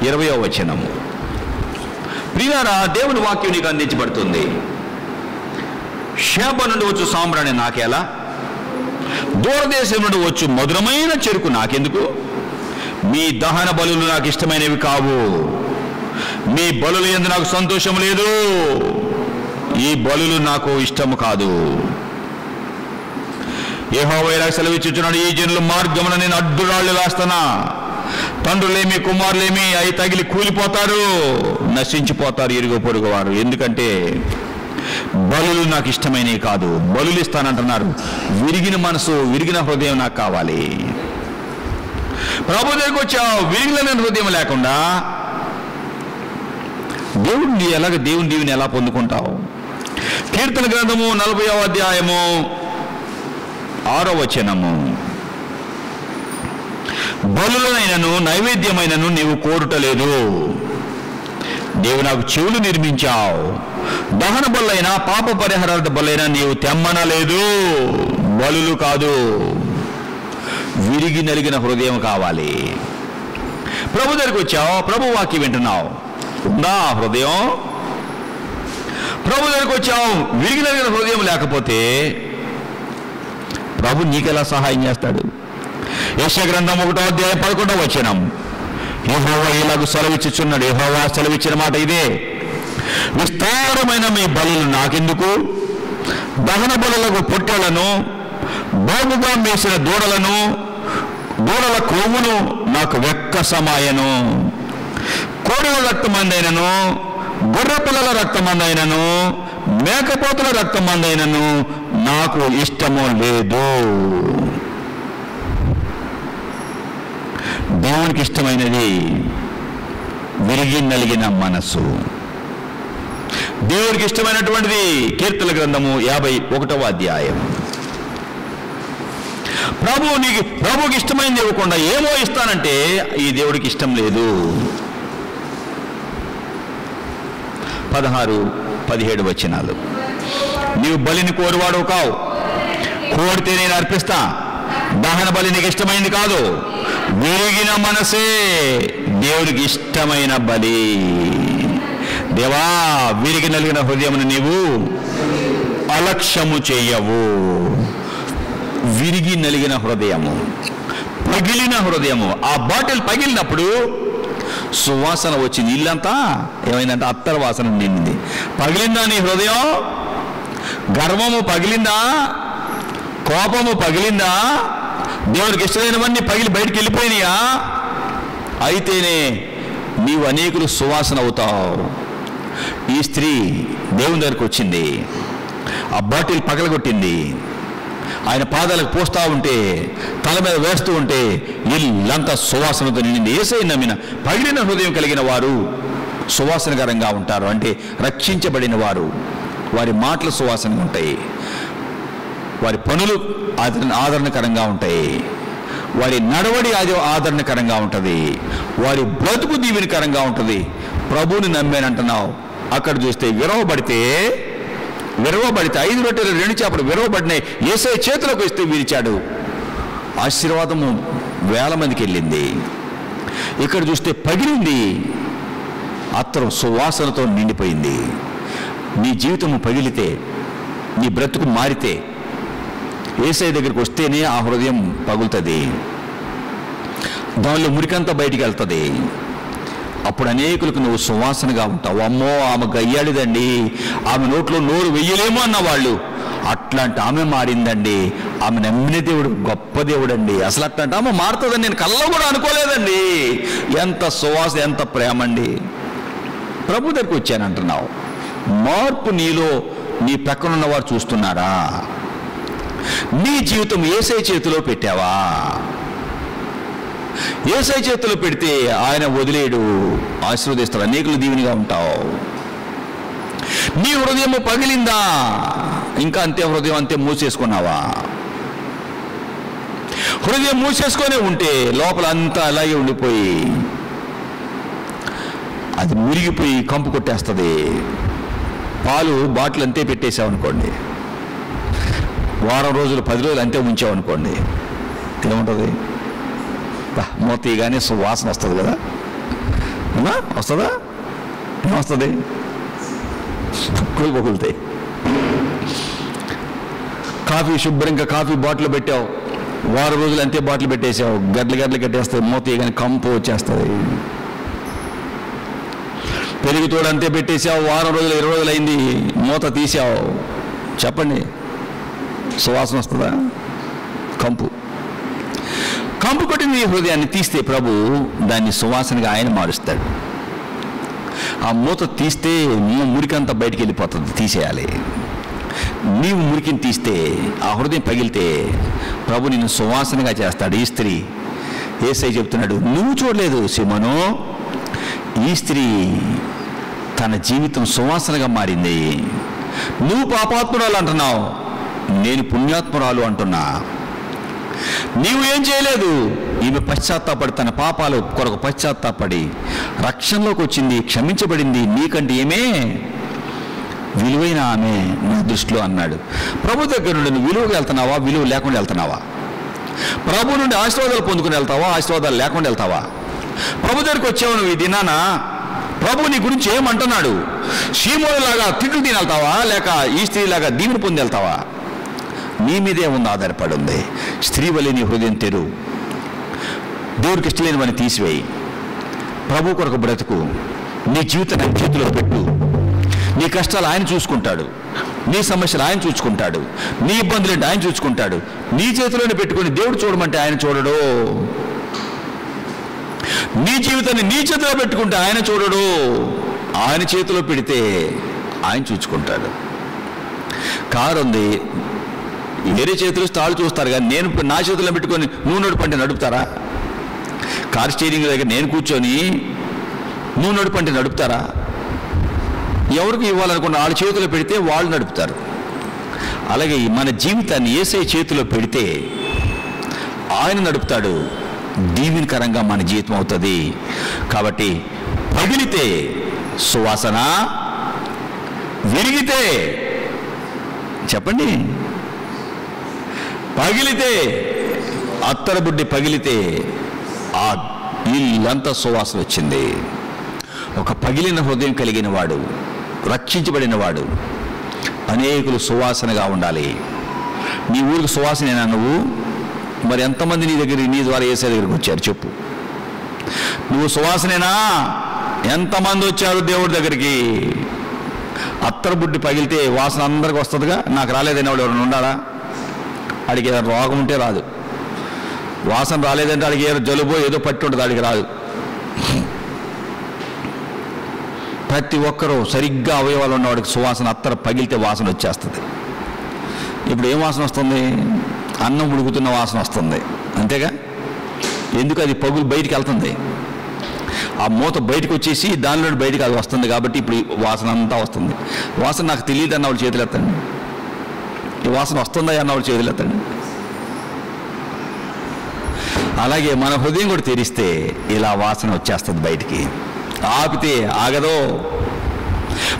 20వ వచనము. ప్రియులారా, దేవుని వాక్యం నీకు అందించబడుతుంది. షేబ నుండి వచ్చు సాంబ్రాణి నాకేలా, దూరదేశం నుండి వచ్చు మధురమైన చెరుకు నాకెందుకు? మీ దహన బలులు నాకు ఇష్టమైనవి కావు, మీ బలుల యందు నాకు సంతోషం లేదు, ఈ బలులు నాకు ఇష్టము కాదు. యెహోవా ఇలా సెలవిచ్చుచున్నాడు, ఈ జనుల మార్గమున నేను అడ్డురాళ్ళు వేస్తానా, తండ్రులేమి కుమారులేమి అవి తగిలి కూలిపోతారు, నశించిపోతారు ఇరుగు పొరుగు వారు. ఎందుకంటే బలులు నాకు ఇష్టమైనవి కాదు. బలులు ఇస్తానంటున్నారు. విరిగిన మనసు, విరిగిన హృదయం నాకు కావాలి. ప్రభు దగ్గరికి వచ్చావు, విరిగిన హృదయం లేకుండా దేవుని దీవిని ఎలా పొందుకుంటావు? కీర్తన గ్రంథము 40వ అధ్యాయము 6వ వచనము. బలులనైనను నైవేద్యమైనను నీవు కోరుటలేదు, నీవు నాకు చెవులు నిర్మించావు. దహన బలైనా పాప పరిహారార్థ బలైనా నీవు తెమ్మనలేదు. బలులు కాదు, విరిగి నలిగిన హృదయం కావాలి. ప్రభు దగ్గరికి వచ్చావు, ప్రభు వాక్యం వింటున్నావు, ఉందా హృదయం? ప్రభు దగ్గరికి వచ్చావు, విరిగి నలిగిన హృదయం లేకపోతే ప్రభు నీకెలా సహాయం చేస్తాడు? యెషయా గ్రంథం 1వ అధ్యాయం 11వ వచనం. యెహోవా ఇలాగ సెలవిచ్చుచున్నాడు. యెహోవా సెలవిచ్చిన మాట ఇదే, విస్తారమైన మీ బలులు నాకెందుకు? దహన బలులకు పొట్టెలను, బాగుగా మేసిన దూడల కొవ్వును నాకు వెక్కసమాయను. కోడెల రక్తమందైనను, గొర్రె పిల్లల రక్తమందైనను, మేకపోతుల రక్తమందైనను నాకు ఇష్టము లేదు. దేవునికి ఇష్టమైనది విరిగి నలిగిన మనసు. దేవుడికి ఇష్టమైనటువంటిది కీర్తనల గ్రంథము 51వ అధ్యాయం. ప్రభువుకి ఇష్టమైనది ఇవ్వకుండా ఏమో ఇస్తానంటే ఈ దేవుడికి ఇష్టం లేదు. 16-17 వచనాలు. నీవు బలిని కోరువాడు కావు, కోరితే నేను అర్పిస్తా. దహన బలి నీకు ఇష్టమైంది కాదు, విరిగిన మనసే దేవుడికి ఇష్టమైన బలి. దేవా, విరిగి నలిగిన హృదయమును నీవు అలక్ష్యము చేయవు. విరిగి నలిగిన హృదయము, పగిలిన హృదయము. ఆ బాటిల్ పగిలినప్పుడు సువాసన వచ్చింది, ఇల్లంతా ఏమైందంటే అత్తర వాసన నిండింది. పగిలిందా నీ హృదయం? గర్వము పగిలిందా? కోపము పగిలిందా? దేవుడికి ఇష్టమైనవన్నీ పగిలి బయటికి వెళ్ళిపోయినాయా? అయితేనే నీవు అనేకులు సువాసన అవుతావు. ఈ స్త్రీ దేవుని దగ్గరికి వచ్చింది, ఆ బాటిల్ పగలగొట్టింది, ఆయన పాదాలకు పోస్తూ ఉంటే, తల మీద వేస్తూ ఉంటే ఇల్లంతా సువాసనతో నిండింది. యేసయ్య నమ్మిన పగిలిన హృదయం కలిగిన వారు సువాసనకరంగా ఉంటారు. అంటే రక్షించబడిన వారు. వారి మాటలు సువాసనగా ఉంటాయి, వారి పనులు ఆదరణకరంగా ఉంటాయి, వారి నడవడి ఆదరణకరంగా ఉంటుంది, వారి బ్రతుకు దీవెనకరంగా ఉంటుంది. ప్రభువుని నమ్మానంటున్నావు, అక్కడ చూస్తే విరవబడితే 5 రొట్టెలు 2 చేపలు విరవబడినాయి. యేసయ్య చేతులకు ఇస్తే విరిచాడు, ఆశీర్వాదము వేల మందికి వెళ్ళింది. ఇక్కడ చూస్తే పగిలింది, అత్తరం సువాసనతో నిండిపోయింది. నీ జీవితము పగిలితే, నీ బ్రతుకు మారితే, యేసయ్య దగ్గరికి వస్తేనే ఆ హృదయం పగులుతుంది, దానిలో మురికంతా బయటికి వెళ్తుంది. అప్పుడు అనేకులకు నువ్వు సువాసనగా ఉంటావు. అమ్మో, ఆమె గయ్యాడిదండి, ఆమె నోట్లో నోరు వెయ్యలేమో అన్నవాళ్ళు, అట్లాంటి ఆమె మారిందండి. ఆమె నమ్మిన దేవుడు గొప్ప దేవుడు అండి. అసలు అట్లాంటి ఆమె మారుతుందని నేను కల్లో కూడా అనుకోలేదండి. ఎంత సువాసన, ఎంత ప్రేమ అండి. ప్రభు దగ్గరికి వచ్చానంటున్నావు. మార్పు నీలో, నీ ప్రక్కనున్న వారు చూస్తున్నారా? నీ జీవితం యేసయ్య చేతిలో పెట్టావా? యేసయ్య చేతిలో పెడితే ఆయన వదిలేడు, ఆశీర్వదిస్తాడు, అనేకులు దీవెనగా ఉంటావు. నీ హృదయము పగిలిందా? ఇంకా అంతే హృదయం అంతే మూసేసుకున్నావా? హృదయం మూసేసుకొనే ఉంటే లోపల అంతా అలాగే ఉండిపోయి అది మురిగిపోయి కంపు కొట్టేస్తుంది. పాలు బాటిల్ అంతే పెట్టేసావనుకోండి, వారం రోజులు 10 రోజులు అంతే ఉంచామనుకోండి, ఏముంటుంది? మూత కానీ వాసన వస్తుంది కదా, వస్తుందా? ఏమొస్తుంది? కుళ్ళు పగులుతాయి. కాఫీ శుభ్రంగా కాఫీ బాటిల్ పెట్టావు, వారం రోజులు అంతే బాటిల్ పెట్టేసావు, గడ్డలు కట్టేస్తాయి, మూత కానీ కంపు వచ్చేస్తుంది. పెరుగు తోడు అంతే పెట్టేసావు, వారం రోజులు 20 రోజులు అయింది, మూత తీసావు, చెప్పండి, సువాసన వస్తుందా? కంపు కొట్టిన నీ హృదయాన్ని తీస్తే ప్రభు దాన్ని సువాసనగా ఆయన మారుస్తాడు. ఆ మూత తీస్తే మురికంతా బయటికి వెళ్ళిపోతుంది, తీసేయాలి. నీవు మురికిని తీస్తే, ఆ హృదయం పగిలితే ప్రభు నిన్ను సువాసనగా చేస్తాడు. ఈ స్త్రీ, యేసయ్య చెప్తున్నాడు, నువ్వు చూడలేదు సీమోను, ఈ స్త్రీ తన జీవితం సువాసనగా మారింది. నువ్వు పాపాత్మురాలు అంటున్నావు, నేను పుణ్యాత్మురాలు అంటున్నా. నీవు ఏం చేయలేదు, ఈమె పశ్చాత్తాపడి, తన పాపాలు కొరకు పశ్చాత్తాపడి రక్షణలోకి వచ్చింది, క్షమించబడింది. నీకంటే ఏమే విలువైన ఆమె నా దృష్టిలో అన్నాడు. ప్రభు దగ్గర నుండి నువ్వు విలువగా వెళ్తున్నావా, విలువ లేకుండా వెళ్తున్నావా? ప్రభు నుండి ఆశీర్వాదాలు పొందుకుని వెళ్తావా, ఆశీర్వాదాలు లేకుండా వెళ్తావా? ప్రభు దగ్గరికి వచ్చావు నువ్వు ఈ దినాన, ప్రభు నీ గురించి ఏమంటున్నాడు? సీమోనులాగా తిట్లు తిని వెళ్తావా, లేక ఈ స్త్రీలాగా దీవెన పొంది వెళ్తావా? నీ మీదే ఉంది, ఆధారపడి ఉంది. స్త్రీ వలె నీ హృదయం తెరు, దేవుడికి ఇష్టలేనివని తీసివేయి, ప్రభు కొరకు బ్రతుకు, నీ జీవితాన్ని ఆయన చేతిలో పెట్టు. నీ కష్టాలు ఆయన చూసుకుంటాడు, నీ సమస్యలు ఆయన చూసుకుంటాడు, నీ ఇబ్బందులు ఏంటి ఆయన చూసుకుంటాడు. నీ చేతిలోనే పెట్టుకొని దేవుడు చూడమంటే ఆయన చూడడు. నీ జీవితాన్ని నీ చేతిలో పెట్టుకుంటే ఆయన చూడడు, ఆయన చేతిలో పెడితే ఆయన చూసుకుంటాడు. కారు ఉంది, వేరే చేతులు తాళ్ళు చూస్తారు, కానీ నేను నా చేతుల్లో పెట్టుకొని నువ్వు నడుపంటే నడుపుతారా? కార్ స్టీరింగ్ దగ్గర నేను కూర్చొని నువ్వు నడుపంటే నడుపుతారా? ఎవరికి ఇవ్వాలనుకున్న వాళ్ళ చేతిలో పెడితే వాళ్ళు నడుపుతారు. అలాగే మన జీవితాన్ని యేసయ్య చేతిలో పెడితే ఆయన నడుపుతాడు. దీవెనకరంగా మన జీవితం అవుతుంది. కాబట్టి పగిలితే సువాసన, విరిగితే చెప్పండి, పగిలితే అత్తరబుడ్డి పగిలితే ఆ ఇల్లంతా సువాసన వచ్చింది. ఒక పగిలిన హృదయం కలిగిన వాడు, రక్షించబడిన వాడు అనేకులు సువాసనగా ఉండాలి. నీ ఊరికి సువాసనేనా నువ్వు? మరి ఎంతమంది నీ ద్వారా యేసయ్య దగ్గరికి వచ్చారు చెప్పు? నువ్వు సువాసనేనా? ఎంతమంది వచ్చారు దేవుడి దగ్గరికి? అత్తరబుడ్డి పగిలితే వాసన అందరికి వస్తుందిగా. నాకు రాలేదని వాడు ఎవరైనా ఉండాలా? వాడికి ఏదైనా రోగం ఉంటే రాదు. వాసన రాలేదంటే వాడికి ఏదో జలుబో ఏదో పట్టి ఉంటుంది, వాడికి రాదు. ప్రతి ఒక్కరూ సరిగ్గా అవయవాలు ఉన్నవాడికి సువాసన, అత్తర పగిలితే వాసన వచ్చేస్తుంది. ఇప్పుడు ఏం వాసన వస్తుంది? అన్నం ఉడుకుతున్న వాసన వస్తుంది, అంతేగా? ఎందుకు? అది పగులు బయటికి వెళ్తుంది, ఆ మూత బయటకు వచ్చేసి దానిలో బయటికి అది వస్తుంది. కాబట్టి ఇప్పుడు వాసన అంతా వస్తుంది. వాసన నాకు తెలియదు అన్న వాళ్ళు చేతులు ఎత్తండి. ఈ వాసన వస్తుందా అన్న వాళ్ళు చేతులు ఎత్తండి. అలాగే మన హృదయం కూడా తెరిస్తే ఇలా వాసన వచ్చేస్తుంది బయటికి. ఆపితే ఆగదో.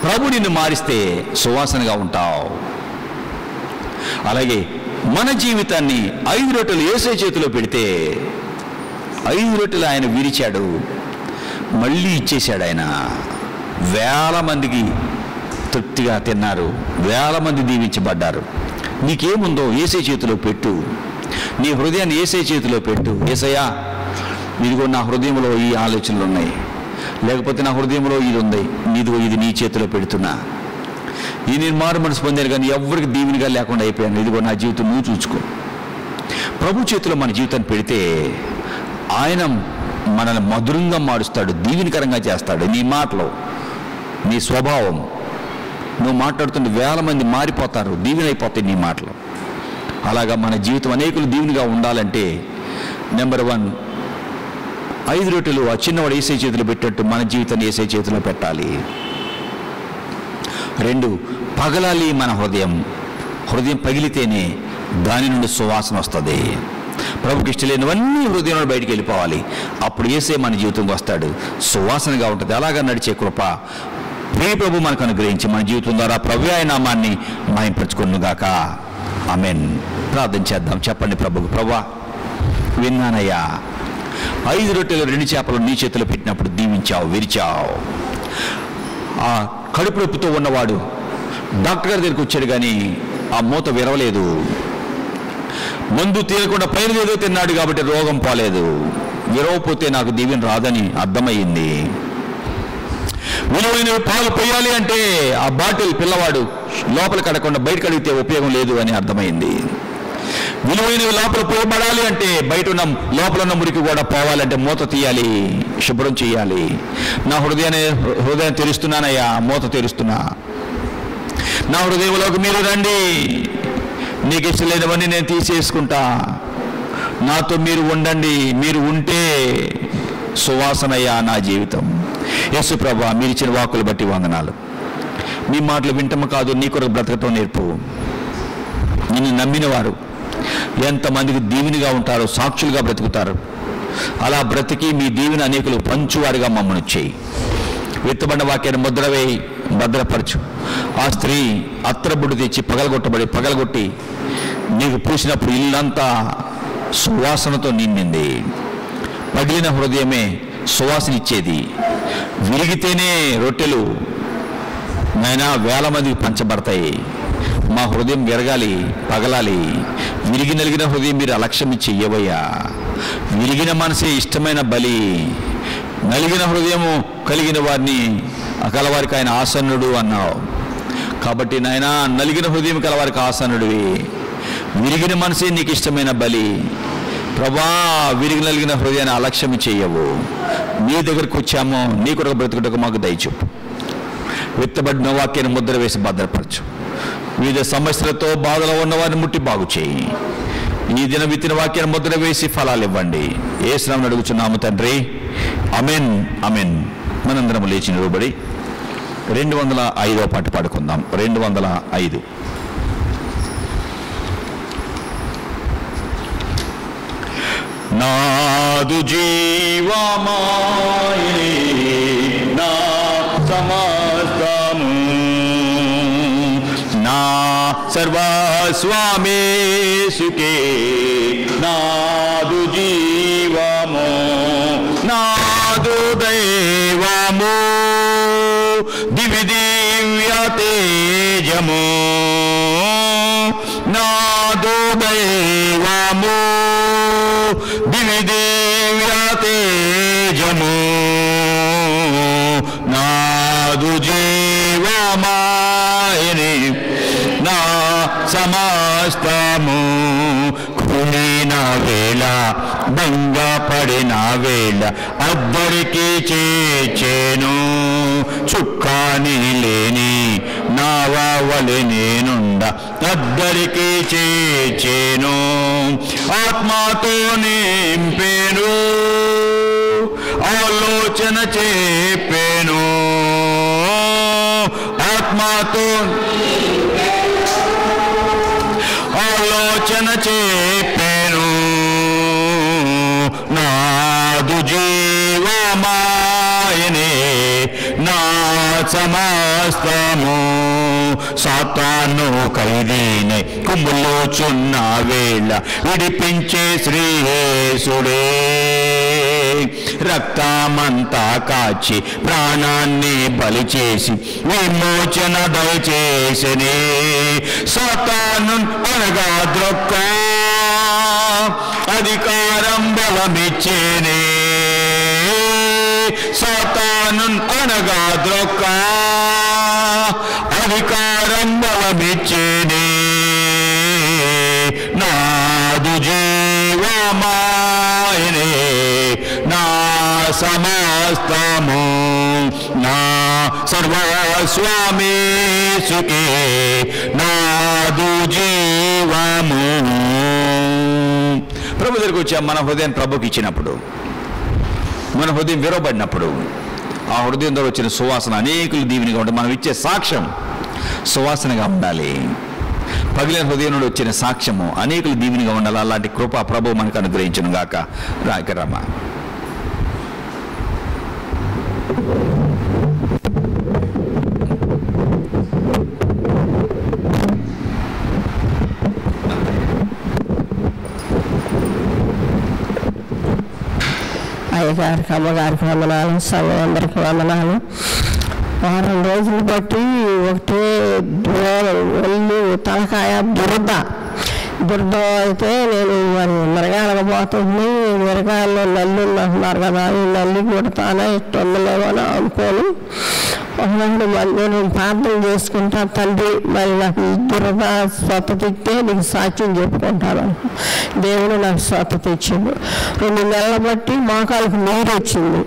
ప్రభు నిన్ను మారిస్తే సువాసనగా ఉంటావు. అలాగే మన జీవితాన్ని 5 రొట్టెలు యేసయ్య చేతిలో పెడితే 5 రొట్టెలు ఆయన విరిచాడు, మళ్ళీ ఇచ్చేశాడు ఆయన. వేల మందికి తృప్తిగా తిన్నారు, వేల మంది దీవించబడ్డారు. నీకేముందో యేసయ్య చేతిలో పెట్టు. నీ హృదయాన్ని యేసయ్య చేతిలో పెట్టు. యేసయ్యా, ఇదిగో నా హృదయంలో ఈ ఆలోచనలు ఉన్నాయి, లేకపోతే నా హృదయంలో ఇది ఉంది, ఇదిగో ఇది నీ చేతిలో పెడుతున్నా. ఈ నేను మారు మనసు పొందాను కానీ ఎవరికి దీవెనగా లేకుండా అయిపోయాను. ఇదిగో నా జీవితం నువ్వు చూసుకో. ప్రభు చేతిలో మన జీవితాన్ని పెడితే ఆయన మనల్ని మధురంగా మారుస్తాడు, దీవెనకరంగా చేస్తాడు. నీ మాటలో, నీ స్వభావం, నువ్వు మాట్లాడుతుంటే వేల మంది మారిపోతారు, దీవెనైపోతాయి నీ మాటలు. అలాగా మన జీవితం అనేకులు దీవెనగా ఉండాలంటే నెంబర్ 1, 5 రొట్టెలు ఆ చిన్నవాడు యేసయ్య చేతిలో పెట్టినట్టు మన జీవితాన్ని యేసయ్య చేతిలో పెట్టాలి. 2, పగలాలి మన హృదయం. హృదయం పగిలితేనే దాని నుండి సువాసన వస్తుంది. ప్రభుకి ఇష్టం లేనివన్నీ హృదయంలో బయటికి వెళ్ళిపోవాలి. అప్పుడు యేసయ్య మన జీవితంకి వస్తాడు, సువాసనగా ఉంటుంది. అలాగా నడిచే కృప ప్రియ ప్రభు మనకు అనుగ్రహించి మన జీవితం ద్వారా ప్రభు ఆయన నామాన్ని మహింపరచుకొనుగాక. ఆమేన్. ప్రార్థన చేద్దాం. చెప్పండి ప్రభుకు, ప్రభువా విన్నానయ్యా, 5 రొట్టెలు 2 చేపలు నీ చేతిలో పెట్టినప్పుడు దీవించావు, విరిచావు. ఆ కడుపు నొప్పితో ఉన్నవాడు డాక్టర్ గారి దగ్గరికి వచ్చాడు కానీ ఆ మూత విరవలేదు. మందు తీరకుండా పైన ఏదో తిన్నాడు కాబట్టి రోగం పోలేదు. విరవపోతే నాకు దీవెన రాదని అర్థమయ్యింది. విలువైన పాలు పోయాలి అంటే ఆ బాటిల్ పిల్లవాడు లోపల కడకుండా బయట కడిగితే ఉపయోగం లేదు అని అర్థమైంది. విలువైనవి లోపల పోబడాలి అంటే బయట ఉన్న లోపల ఉన్న మురికి కూడా పోవాలంటే మూత తీయాలి, శుభ్రం చేయాలి. నా హృదయం తెరుస్తున్నానయ్యా, మూత తెరుస్తున్నా. నా హృదయంలోకి మీరు రండి, నీకు ఇష్టం లేనివన్నీ నేను తీసేసుకుంటా. నాతో మీరు ఉండండి, మీరు ఉంటే సువాసనయ్యా నా జీవితం. యేసు ప్రభువా, మీరు ఇచ్చిన వాక్కులు బట్టి వందనాలు. మీ మాటలు వింటము కాదు, నీ కొరకు బ్రతకటం నేర్పు. నిన్ను నమ్మిన వారు ఎంతమందికి దీవెనగా ఉంటారో, సాక్షులుగా బ్రతుకుతారు. అలా బ్రతికి మీ దీవెన అనేకులు పంచువారిగా మమ్మల్ని చేయి. విత్తబడిన వాక్యాన్ని ముద్ర వేయి, భద్రపరచు. ఆ స్త్రీ అత్తరబుడ్డు తెచ్చి పగలగొట్టి నీకు పూసినప్పుడు ఇల్లంతా సువాసనతో నిండింది. పగిలిన హృదయమే సువాసన ఇచ్చేది. విరిగితేనే రొట్టెలు నాయనా వేల మందికి పంచబడతాయి. మా హృదయం విరగాలి, పగలాలి. విరిగి నలిగిన హృదయం మీరు అలక్ష్యం ఇచ్చి ఇయ్యవయ్యా. విరిగిన మనసే ఇష్టమైన బలి. నలిగిన హృదయము కలిగిన వారిని కలవారికి ఆయన ఆసన్నుడు అన్నావు. కాబట్టి నాయనా నలిగిన హృదయం కలవారికి ఆసన్నుడివి. విరిగిన మనసే నీకు ఇష్టమైన బలి. ప్రభా, విరిగి నలిగిన హృదయాన్ని అలక్ష్యం చేయవు. నీ దగ్గరకు వచ్చామో నీ కొరకు బ్రతుకుటకు మాకు దయచూపు. విత్తబడిన వాక్యాన్ని ముద్ర వేసి భద్రపరచు. వివిధ సమస్యలతో బాధలో ఉన్నవారిని ముట్టి బాగు చేయి. ఈ దిన విత్తిన వాక్యాన్ని ముద్ర వేసి ఫలాలు ఇవ్వండి. యేసు నామమున అడుగుచున్నాము తండ్రి, ఆమేన్ ఆమేన్. మనందరం లేచి నిలబడి 205వ పాట పాడుకుందాం. 205. నాదు జీవమాయే నా సమస్తము, నా సర్వస్వామేసుకే నాదు జీవము, నాదు దైవము, దివ్య దివ్య తేజము, నాదు దైవము, దివ్య దివ్య తేజము, నాదు జీవమాయనే నా సమస్తము. కులిన వేళ భంగపడిన వేళ అద్దరికి చేర్చెను, చుక్కాని లేని నావలి నేనుండ అద్దరికి చేర్చెను, ఆత్మతో నింపెను, ఆలోచన చెప్పెను, ఆత్మతో ఆలోచన చెప్పెను, నాదు జీవమాయనే నా సమస్తము. సాతాను ఖైదీనే కుమ్ములోచున్న వేళ విడిపించే శ్రీయేసుడే, రక్తమంతా కాచి ప్రాణాన్ని బలి చేసి విమోచన దయచేసనే. సాతాను అనగా ద్రొక్క అధికారం బలమిచ్చేనే, సాతాను అనగా ద్రొక్క అధికారం బలమిచ్చేనే, నాదు జీవమాయనే నా సమస్తము, నా సర్వస్వామేసుకే నాదు జీవము. ప్రభు దగ్గరికి వచ్చాం. మన హృదయాన్ని ప్రభుకి ఇచ్చినప్పుడు, మన హృదయం విరవబడినప్పుడు ఆ హృదయంతో వచ్చిన సువాసన అనేకులు దీవెనగా ఉంటుంది. మనం ఇచ్చే సాక్ష్యం సువాసనగా ఉండాలి. పగిలిన హృదయం నుండి వచ్చిన సాక్ష్యము అనేకులు దీవెనగా ఉండాలి. అలాంటి కృప ప్రభు మనకు అనుగ్రహించును గాక. రాయకరమ్మ. అయ్యగారికి అమ్మగారికి వందనాలు, సంఘం అందరికి వందనాలు. వారం రోజులు బట్టి ఒకటే ఒళ్ళు తలకాయ దురద అయితే నేను మరి మిరగాయలకు పోతుంది, మిరగాయల్లో నల్లి ఉందంటున్నారు కదా, ఈ నల్లి కొడతానా ఇట్టుండలేమో అని అనుకోను. ఒకనాడు నేను ప్రార్థన చేసుకుంటా, తండ్రి మరి నాకు దురద స్వస్థత ఇస్తే నీకు సాక్ష్యం చెప్పుకుంటాను. దేవుడు నాకు స్వస్థత ఇచ్చిండు. 2 నెలల బట్టి మోకాలకు నీరు వచ్చింది.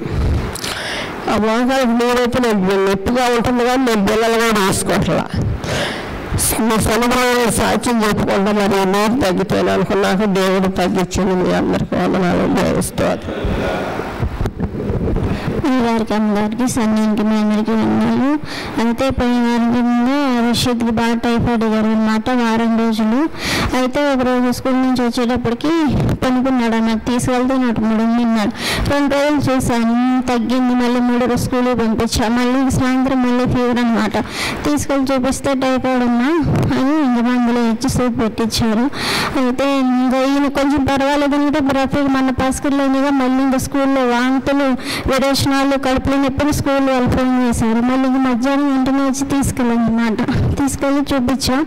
ఆ మోకాలకు నీరైతే నేను నొప్పిగా ఉంటుంది కానీ నేను బిల్లలు కూడా వేసుకోవట్లా. మీ సన్నిధానంలో సాక్ష్యం చెప్పుకుంటా మరి నీరు తగ్గిపోయాను అనుకున్నాక దేవుడు తగ్గించింది. మీ అందరికీ వందనాలు భావిస్తారు. ఈ వారికి అందరికీ సంఘానికి మీ అందరికీ వందనాలు. అయితే పోయిన వారికి ముందు రషీద్కి బాగా టైఫాయిడ్ అన్నమాట, వారం రోజులు. అయితే ఒకరోజు స్కూల్ నుంచి వచ్చేటప్పటికి పనుకున్నాడు అన్నట్టు, తీసుకెళ్తున్నట్టు 3 నిన్నాడు. 2 రోజులు చూశాను, తగ్గింది. మళ్ళీ 3 రోజు స్కూల్కి పంపించాను. మళ్ళీ సాయంత్రం మళ్ళీ ఫీవర్ అనమాట. తీసుకెళ్ళి చూపిస్తే టైఫాయిడ్ ఉన్నా అని ఇంక మందులు ఇచ్చి సూప్ పెట్టించారు. అయితే ఇంకా ఈయన కొంచెం పర్వాలేదు అంటే రఫీక్ మన పసుకర్లోనిగా మళ్ళీ ఇంకా స్కూల్లో వాంతులు, విరేచనాలు, కడుపులో నొప్పిని స్కూల్లో వాళ్ళు ఫోన్ చేశారు. మళ్ళీ ఇంక మధ్యాహ్నం వెంటనే వచ్చి తీసుకెళ్ళామన్నమాట. తీసుకెళ్ళి చూపించాం.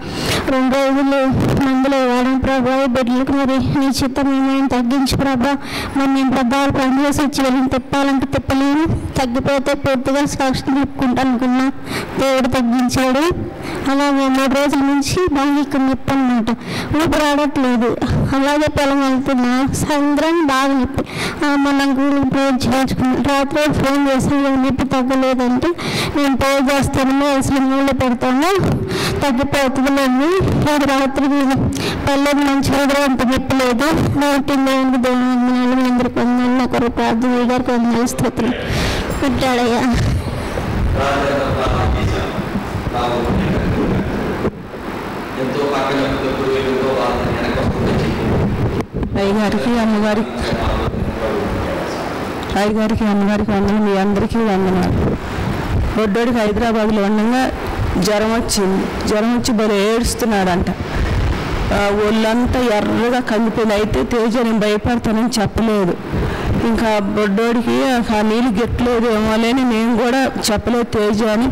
2 రోజులు మందులు వాడడం. ప్రభా బిడ్డలకు మరి నీ చిత్తం ఏమైనా తగ్గించు ప్రభా, మరి నేను పెద్దవాళ్ళు పని చేసి వచ్చి వెళ్ళి తిప్పాలంటే తిప్పలేను, తగ్గిపోతే పూర్తిగా సాక్షి చెప్పుకుంటాను అనుకున్నా. దేవుడు తగ్గించాడు. అలాగే 3 రోజుల నుంచి బాగా ఇక్కడ నొప్పి అనమాట, ఊపిరి రావట్లేదు. అలాగే పొలం వెళ్తున్నా, సాయంత్రం బాగా నొప్పి. మనం గూగుల్ ప్రేర్ చేసుకున్నాం. రాత్రి ఫోన్ చేసి నొప్పి తగ్గలేదంటే నేను ప్రేర్ చేస్తాను, అసలు నీళ్ళు పెడతాను, తగ్గిపోతుందండి. అది రాత్రి పల్లెది మంచిగా కూడా అంత చెప్పలేదు. దేవునికి దేవుని అందరికి వందలు, ఒకరు ప్రార్థన గారికి వందలు స్తోత్రం పెట్టాడయ్యా. అయ్యగారికి అమ్మగారికి వందలు, మీ అందరికీ వందనాలు. బొడ్డోడికి హైదరాబాద్లో ఉండగా జ్వరం వచ్చి భలే ఏడుస్తున్నాడంట. ఒళ్ళంతా ఎర్రగా కందిపోయింది. అయితే తేజ నేను భయపడతానని చెప్పలేదు. ఇంకా బొడ్డోడికి ఆ నీళ్ళు గెట్టలేదు ఏమోలేని నేను కూడా చెప్పలేదు తేజ అని.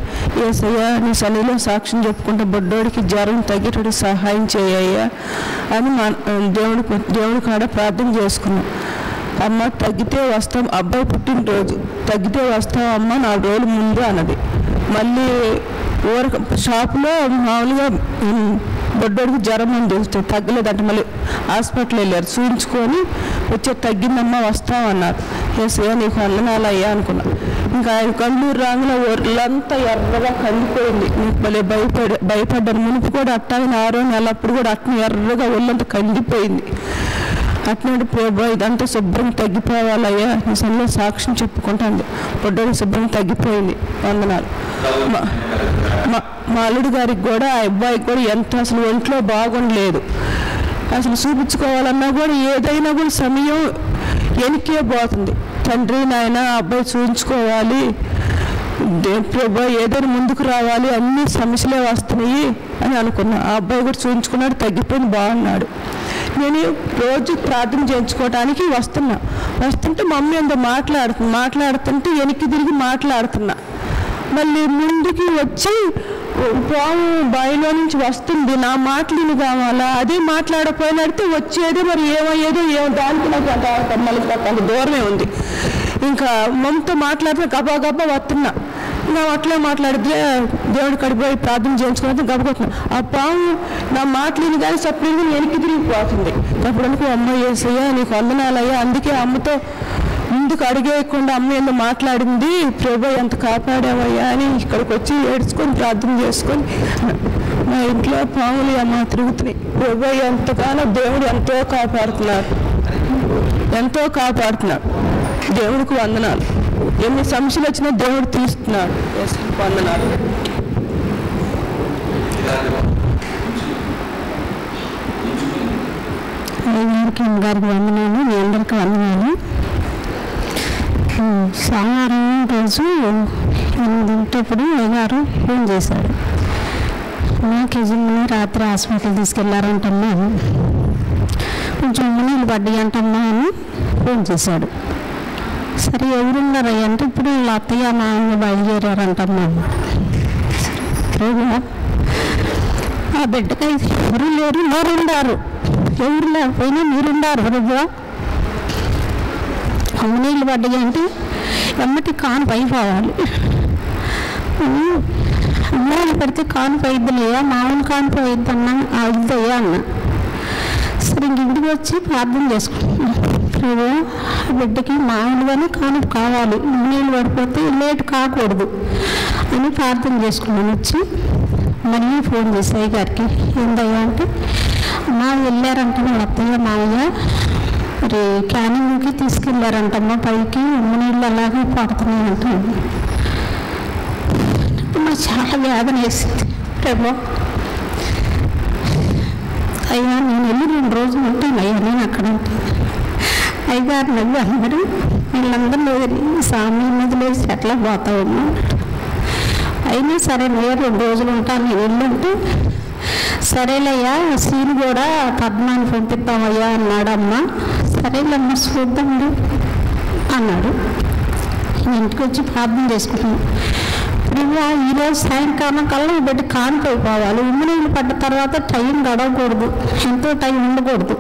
ఏసయ్యా నీ సన్నిధిలో సాక్ష్యం చెప్పుకుంటే బొడ్డోడికి జ్వరం తగ్గేటట్టు సహాయం చేయయ్యా అని దేవుడి కాడ ప్రార్థన చేసుకున్నాం. అమ్మ తగ్గితే వస్తాం, అబ్బాయి పుట్టినరోజు తగ్గితే వస్తాం అమ్మ 4 రోజుల ముందు అన్నది. మళ్ళీ షాపులో మామూలుగా బొడ్డోడికి జ్వరం ఉంది తగ్గలేదంట. మళ్ళీ హాస్పిటల్ వెళ్ళారు, చూపించుకొని తగ్గిందమ్మా వస్తామన్నారు. ఏసయ్యా నీకు వందనాలయ్యా అనుకున్నా. ఇంకా 5 కళ్ళు రాంగులో ఒళ్ళంతా ఎర్రగా కందిపోయింది. మళ్ళీ భయపడ్డాను. మునుపు కూడా అట్టాగా 6వ నెల అప్పుడు కూడా అట్నే ఎర్రగా ఒళ్ళంతా కందిపోయింది. అట్నాడు ప్రభా ఇదంతా శుభ్రం తగ్గిపోవాలయ్యా నీ సన్నిధిలో సాక్ష్యం చెప్పుకుంటాను. బొడ్డోడికి శుభ్రం తగ్గిపోయింది. వందనాలు. మా అల్లుడి గారికి కూడా ఆ అబ్బాయికి కూడా ఎంత అసలు ఒంట్లో బాగుండలేదు. అసలు చూపించుకోవాలన్నా కూడా ఏదైనా కూడా సమయం వెనకే పోతుంది. తండ్రి నాయన అబ్బాయి చూపించుకోవాలి, ప్రభా ఏదైనా ముందుకు రావాలి, అన్ని సమస్యలే వస్తున్నాయి అని అనుకున్నా. ఆ అబ్బాయి కూడా చూపించుకున్నాడు, తగ్గిపోయింది, బాగున్నాడు. నేను రోజు ప్రార్థన చేయించుకోవటానికి వస్తుంటే మా అమ్మ ఎంతో మాట్లాడుతుంటే వెనక్కి తిరిగి మాట్లాడుతున్నా. మళ్ళీ ముందుకి వచ్చి పాము బాయిలో నుంచి వస్తుంది, నా మాటలు కావాలా, అదే మాట్లాడపోయినడితే వచ్చేదే మరి ఏమయ్యేదో దానికి నాకు మళ్ళీ అంత దూరమే ఉంది. ఇంకా మమ్మతో మాట్లాడితే గబా వస్తున్నా. ఇంకా అట్లా మాట్లాడితే దేవుడి కడిపోయి ప్రార్థన చేయించుకున్నది గబగొట్టున్నా. ఆ పాము నా మాటలు కానీ సప్లీగా వెనక్కి తిరిగిపోతుంది. అప్పుడు అనుకో అమ్మ ఏసయ్యా నీకు వందనాలయ్యా, అందుకే అమ్మతో ముందుకు అడిగేయకుండా అమ్మ ఎందుకు మాట్లాడింది, ప్రభు ఎంత కాపాడావయ్యా అని ఇక్కడికి వచ్చి ఏడ్చుకొని ప్రార్థన చేసుకొని మా ఇంట్లో పాములు అమ్మ తిరుగుతున్నాయి. ప్రభు ఎంతగానో దేవుడు ఎంతో కాపాడుతున్నాడు. దేవుడికి వందనాలు. ఎన్ని సమస్యలు వచ్చినా దేవుడు తీస్తున్నాడు. వందనాలు. అమ్మగారికి వందనాలు, మీ అందరికీ వందనాలు. సోమవారం రోజు 8 అయ్యగారు ఫోన్ చేశాడు. కేజీని రాత్రి హాస్పిటల్ తీసుకెళ్లారంటమ్మా, కొంచెం నీళ్ళు పడ్డాయి అంటమ్మా అని ఫోన్ చేశాడు. సరే ఎవరున్నారయ్య అంటే ఇప్పుడు అత్తయ్య మా అమ్మ బయలుదేరారంటమ్మా. ఆ బిడ్డకి ఎవరు లేరు, మీరుండారు, ఎవరు లేకపోయినా మీరుండారు ప్రభు. అమ్మ నీళ్ళు పడ్డాయి అంటే ఎమ్మటి కాను పైపోవాలి. అమ్మాయిలు పడితే కాను పోయిద్దులేయా, మామూలు కాను పోయిద్దన్నా అవుద్దయ్యా అన్న. సరే ఇంటికి వచ్చి ప్రార్థన చేసుకుంటున్నాను. ప్రభు బిడ్డకి మామూలుగానే కాను కావాలి, నీళ్ళు పడిపోతే లేట్ కాకూడదు అని ప్రార్థన చేసుకున్నాను. వచ్చి మళ్ళీ ఫోన్ చేసి అయ్యగారికి ఏందయ్యా అంటే అమ్మా వెళ్ళారంట మా అత్తయ్య మామయ్య మరి క్యానింగ్కి తీసుకెళ్ళారంటమ్మా, పైకి నీళ్ళు అలాగే పడుతున్నాయంట. నాకు చాలా వేదన వేసింది. ప్రభు అయ్యా నేను వెళ్ళి 2 రోజులు ఉంటాను అయ్యా, నేను అక్కడ ఉంటాను. అయ్యగారు నవ్వు అన్నారు, వీళ్ళందరూ స్వామి నదిలేసి ఎట్లా పోతావమ్మా. అయినా సరే నేను 2 రోజులు ఉంటాను, నేను వెళ్ళుంటే సరేలయ్యా సీను కూడా పద్మాన్ని పంపిద్దామయ్యా అన్నాడు. అమ్మ సరేలమ్మ చూద్దాండి అన్నాడు. ఇంటికి వచ్చి ప్రార్థన చేసుకుంటున్నాను. ఈరోజు సాయంకాలం కల్లా బిడ్డ కానిపోయిపోవాలి. ఉమ్మినీళ్ళు పడ్డ తర్వాత టైం గడవకూడదు, ఎంతో టైం ఉండకూడదు.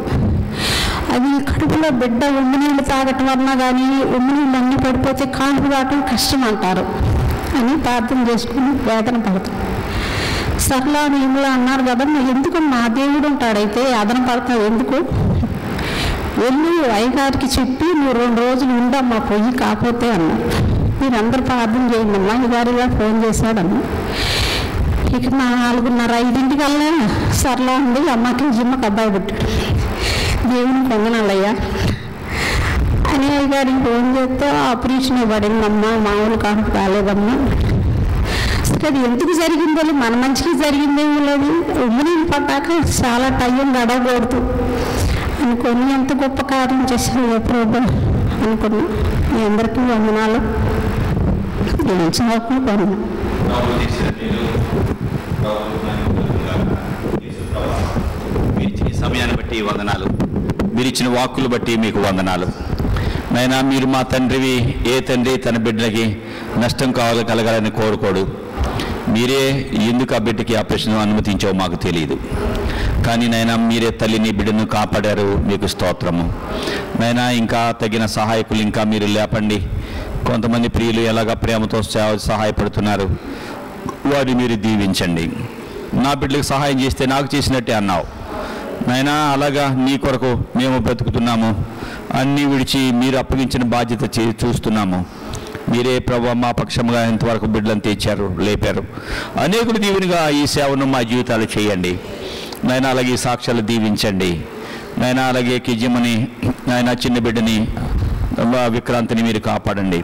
అది కడుపులో బిడ్డ ఉమ్మినీళ్ళు తాగటం వలన కానీ ఉమ్మినీళ్ళు అన్నీ పడిపోతే కానుపు రావటం కష్టం అంటారు అని ప్రార్థన చేసుకుని వేదన పడతాం. సర్లా నీళ్ళు అన్నారు కదా, ఎందుకు నా దేవుడు ఉంటాడైతే అదన పడతావు ఎందుకు, వెళ్ళి అయ్యగారికి చెప్పి నువ్వు 2 రోజులు ఉండమ్మా పొయ్యి కాకపోతే అన్నా. మీరందరూ ప్రార్థన చేయండి అమ్మా. అయ్యగారిగా ఫోన్ చేశాడమ్మా. ఇక 4:30-5 సర్లో ఉంది అమ్మకి జిమ్మకి అబ్బాయి పుట్టాడు. దేవుని పొందనాలయ్యా అని అయ్యగారికి ఫోన్ చేస్తే ఆపరేషన్ పడిందమ్మా, మామూలు కానుక రాలేదమ్మా. సరే అది ఎందుకు జరిగిందో మన మంచికి జరిగిందేమో లేదు, ఉమ్మని పడ్డాక చాలా టైం గడవకూడదు అనుకొని ఎంత గొప్ప కార్యం చేశాను ప్రభు అనుకున్నా. మీ అందరికీ వందనాలు. నేను చదువుకుని పొందాను. మీరిచ్చిన సమయాన్ని బట్టి వందనాలు, మీరిచ్చిన వాక్కులు బట్టి మీకు వందనాలు. నైనా మీరు మా తండ్రివి. ఏ తండ్రి తన బిడ్డలకి నష్టం కలగాలని కోరుకోడు. మీరే ఎందుకు ఆ బిడ్డకి ఆపరేషన్ అనుమతించావో మాకు తెలియదు. కానీ నైనా మీరే తల్లిని బిడ్డను కాపాడారు, మీకు స్తోత్రము. నైనా ఇంకా తగిన సహాయకులు ఇంకా మీరు లేపండి. కొంతమంది ప్రియులు ఎలాగ ప్రేమతో సహాయపడుతున్నారు, వారిని మీరు దీవించండి. నా బిడ్డలకు సహాయం చేస్తే నాకు చేసినట్టే అన్నావు నైనా. అలాగా నీ కొరకు మేము బ్రతుకుతున్నాము, అన్నీ విడిచి మీరు అప్పగించిన బాధ్యత చూస్తున్నాము. మీరే ప్రభు మా పక్షముగా ఇంతవరకు బిడ్డలను తెచ్చారు, లేపారు. అనేకులు దీవునిగా ఈ సేవను మా జీవితాలు చేయండి నైనా. అలాగే సాక్ష్యాలు దీవించండి నైనా. అలాగే కిజమని నాయన చిన్న బిడ్డని విక్రాంతిని మీరు కాపాడండి.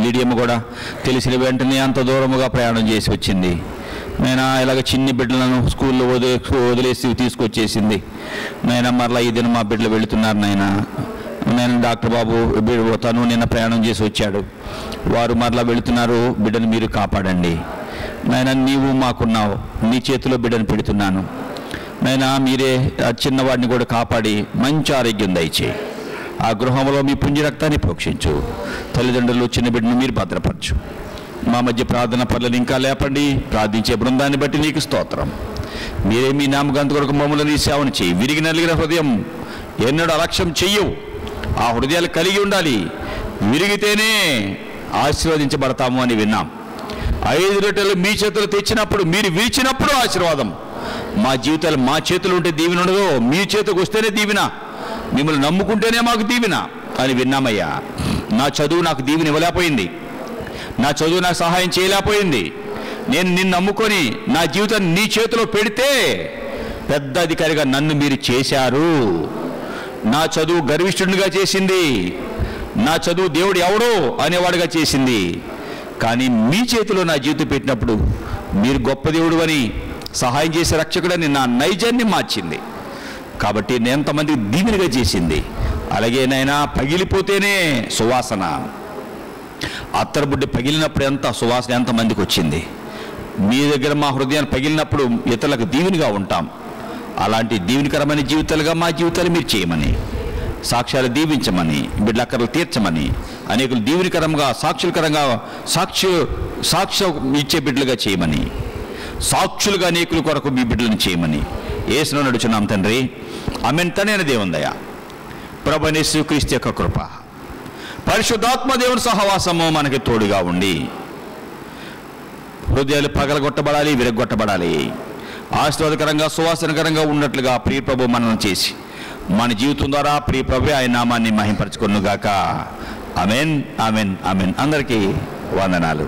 లీడియమ్మ కూడా తెలిసిన వెంటనే అంత దూరముగా ప్రయాణం చేసి వచ్చింది నైనా. ఇలాగ చిన్ని బిడ్డలను స్కూల్లో వదిలేసి తీసుకొచ్చేసింది నైనా. మరలా ఈ దినం మా బిడ్డలు వెళుతున్నారు నైనా. నేను డాక్టర్ బాబు తను నిన్న ప్రయాణం చేసి వచ్చాడు, వారు మరలా వెళుతున్నారు. బిడ్డను మీరు కాపాడండి నైనా. నీవు మాకున్నావు, నీ చేతిలో బిడ్డను పెడుతున్నాను నైనా. మీరే ఆ చిన్నవాడిని కూడా కాపాడి మంచి ఆరోగ్యం దయచేయి. ఆ గృహంలో మీ పుణ్య రక్తాన్ని ప్రోక్షించు. తల్లిదండ్రులు చిన్న బిడ్డను మీరు భద్రపరచు. మా మధ్య ప్రార్థన పనులను ఇంకా లేపండి. ప్రార్థించే బృందాన్ని బట్టి నీకు స్తోత్రం. మీరే మీ నామగంత కొరకు మమ్మల్ని సేవను చేయి. విరిగి నలిగిన హృదయం ఎన్నడూ అలక్ష్యం చెయ్యవు. ఆ హృదయాలు కలిగి ఉండాలి. విరిగితేనే ఆశీర్వదించబడతాము అని విన్నాం. 5 రొట్టెలు మీ చేతులు తెచ్చినప్పుడు, మీరు విరిచినప్పుడు ఆశీర్వాదం. మా జీవితాలు మా చేతులు ఉంటే దీవెన ఉండదు, మీ చేతికి వస్తేనే దీవెన. మిమ్మల్ని నమ్ముకుంటేనే మాకు దీవెన అని విన్నామయ్యా. నా చదువు నాకు దీవెన ఇవ్వలేకపోయింది, నా చదువు నాకు సహాయం చేయలేకపోయింది. నేను నిన్ను నమ్ముకొని నా జీవితాన్ని నీ చేతిలో పెడితే పెద్ద అధికారిగా నన్ను మీరు చేశారు. నా చదువు గర్విష్ఠుడిగా చేసింది, నా చదువు దేవుడు ఎవడో అనేవాడుగా చేసింది. కానీ మీ చేతిలో నా జీవితం పెట్టినప్పుడు మీరు గొప్ప దేవుడు అని, సహాయం చేసే రక్షకుడని నా నైజాన్ని మార్చింది. కాబట్టి నేను ఎంతమందికి దీవెనగా చేసింది. అలాగే నైనా పగిలిపోతేనే సువాసన. అత్తరబుడ్డి పగిలినప్పుడు ఎంత సువాసన ఎంతమందికి వచ్చింది. మీ దగ్గర మా హృదయాన్ని పగిలినప్పుడు ఇతరులకు దీవెనగా ఉంటాం. అలాంటి దీవెనకరమైన జీవితాలుగా మా జీవితాలు మీరు చేయమని, సాక్ష్యాలు దీవించమని, బిడ్డల అక్కర్లు తీర్చమని, అనేకులు దీవెనకరంగా సాక్షులకరంగా సాక్ష్యం ఇచ్చే బిడ్డలుగా చేయమని, సాక్షులుగా అనేకుల కొరకు మీ బిడ్డలను చేయమని యేసులో నడుచున్నాం తండ్రి. ఆమేన్. తనైన దేవుని దయ, ప్రభువైన యేసుక్రీస్తు యొక్క కృప, పరిశుద్ధాత్మ దేవుని సహవాసము మనకి తోడుగా ఉండి హృదయాలు పగలగొట్టబడాలి, విరగొట్టబడాలి. ఆశీర్వాదకరంగా సువాసనకరంగా ఉన్నట్లుగా ప్రియ ప్రభు మనల్ని చేసి మన జీవితం ద్వారా ప్రియ ప్రభు ఆయన నామాన్ని మహింపరచుకొనుగాక. ఆమేన్, ఆమేన్, ఆమేన్. అందరికీ వందనాలు.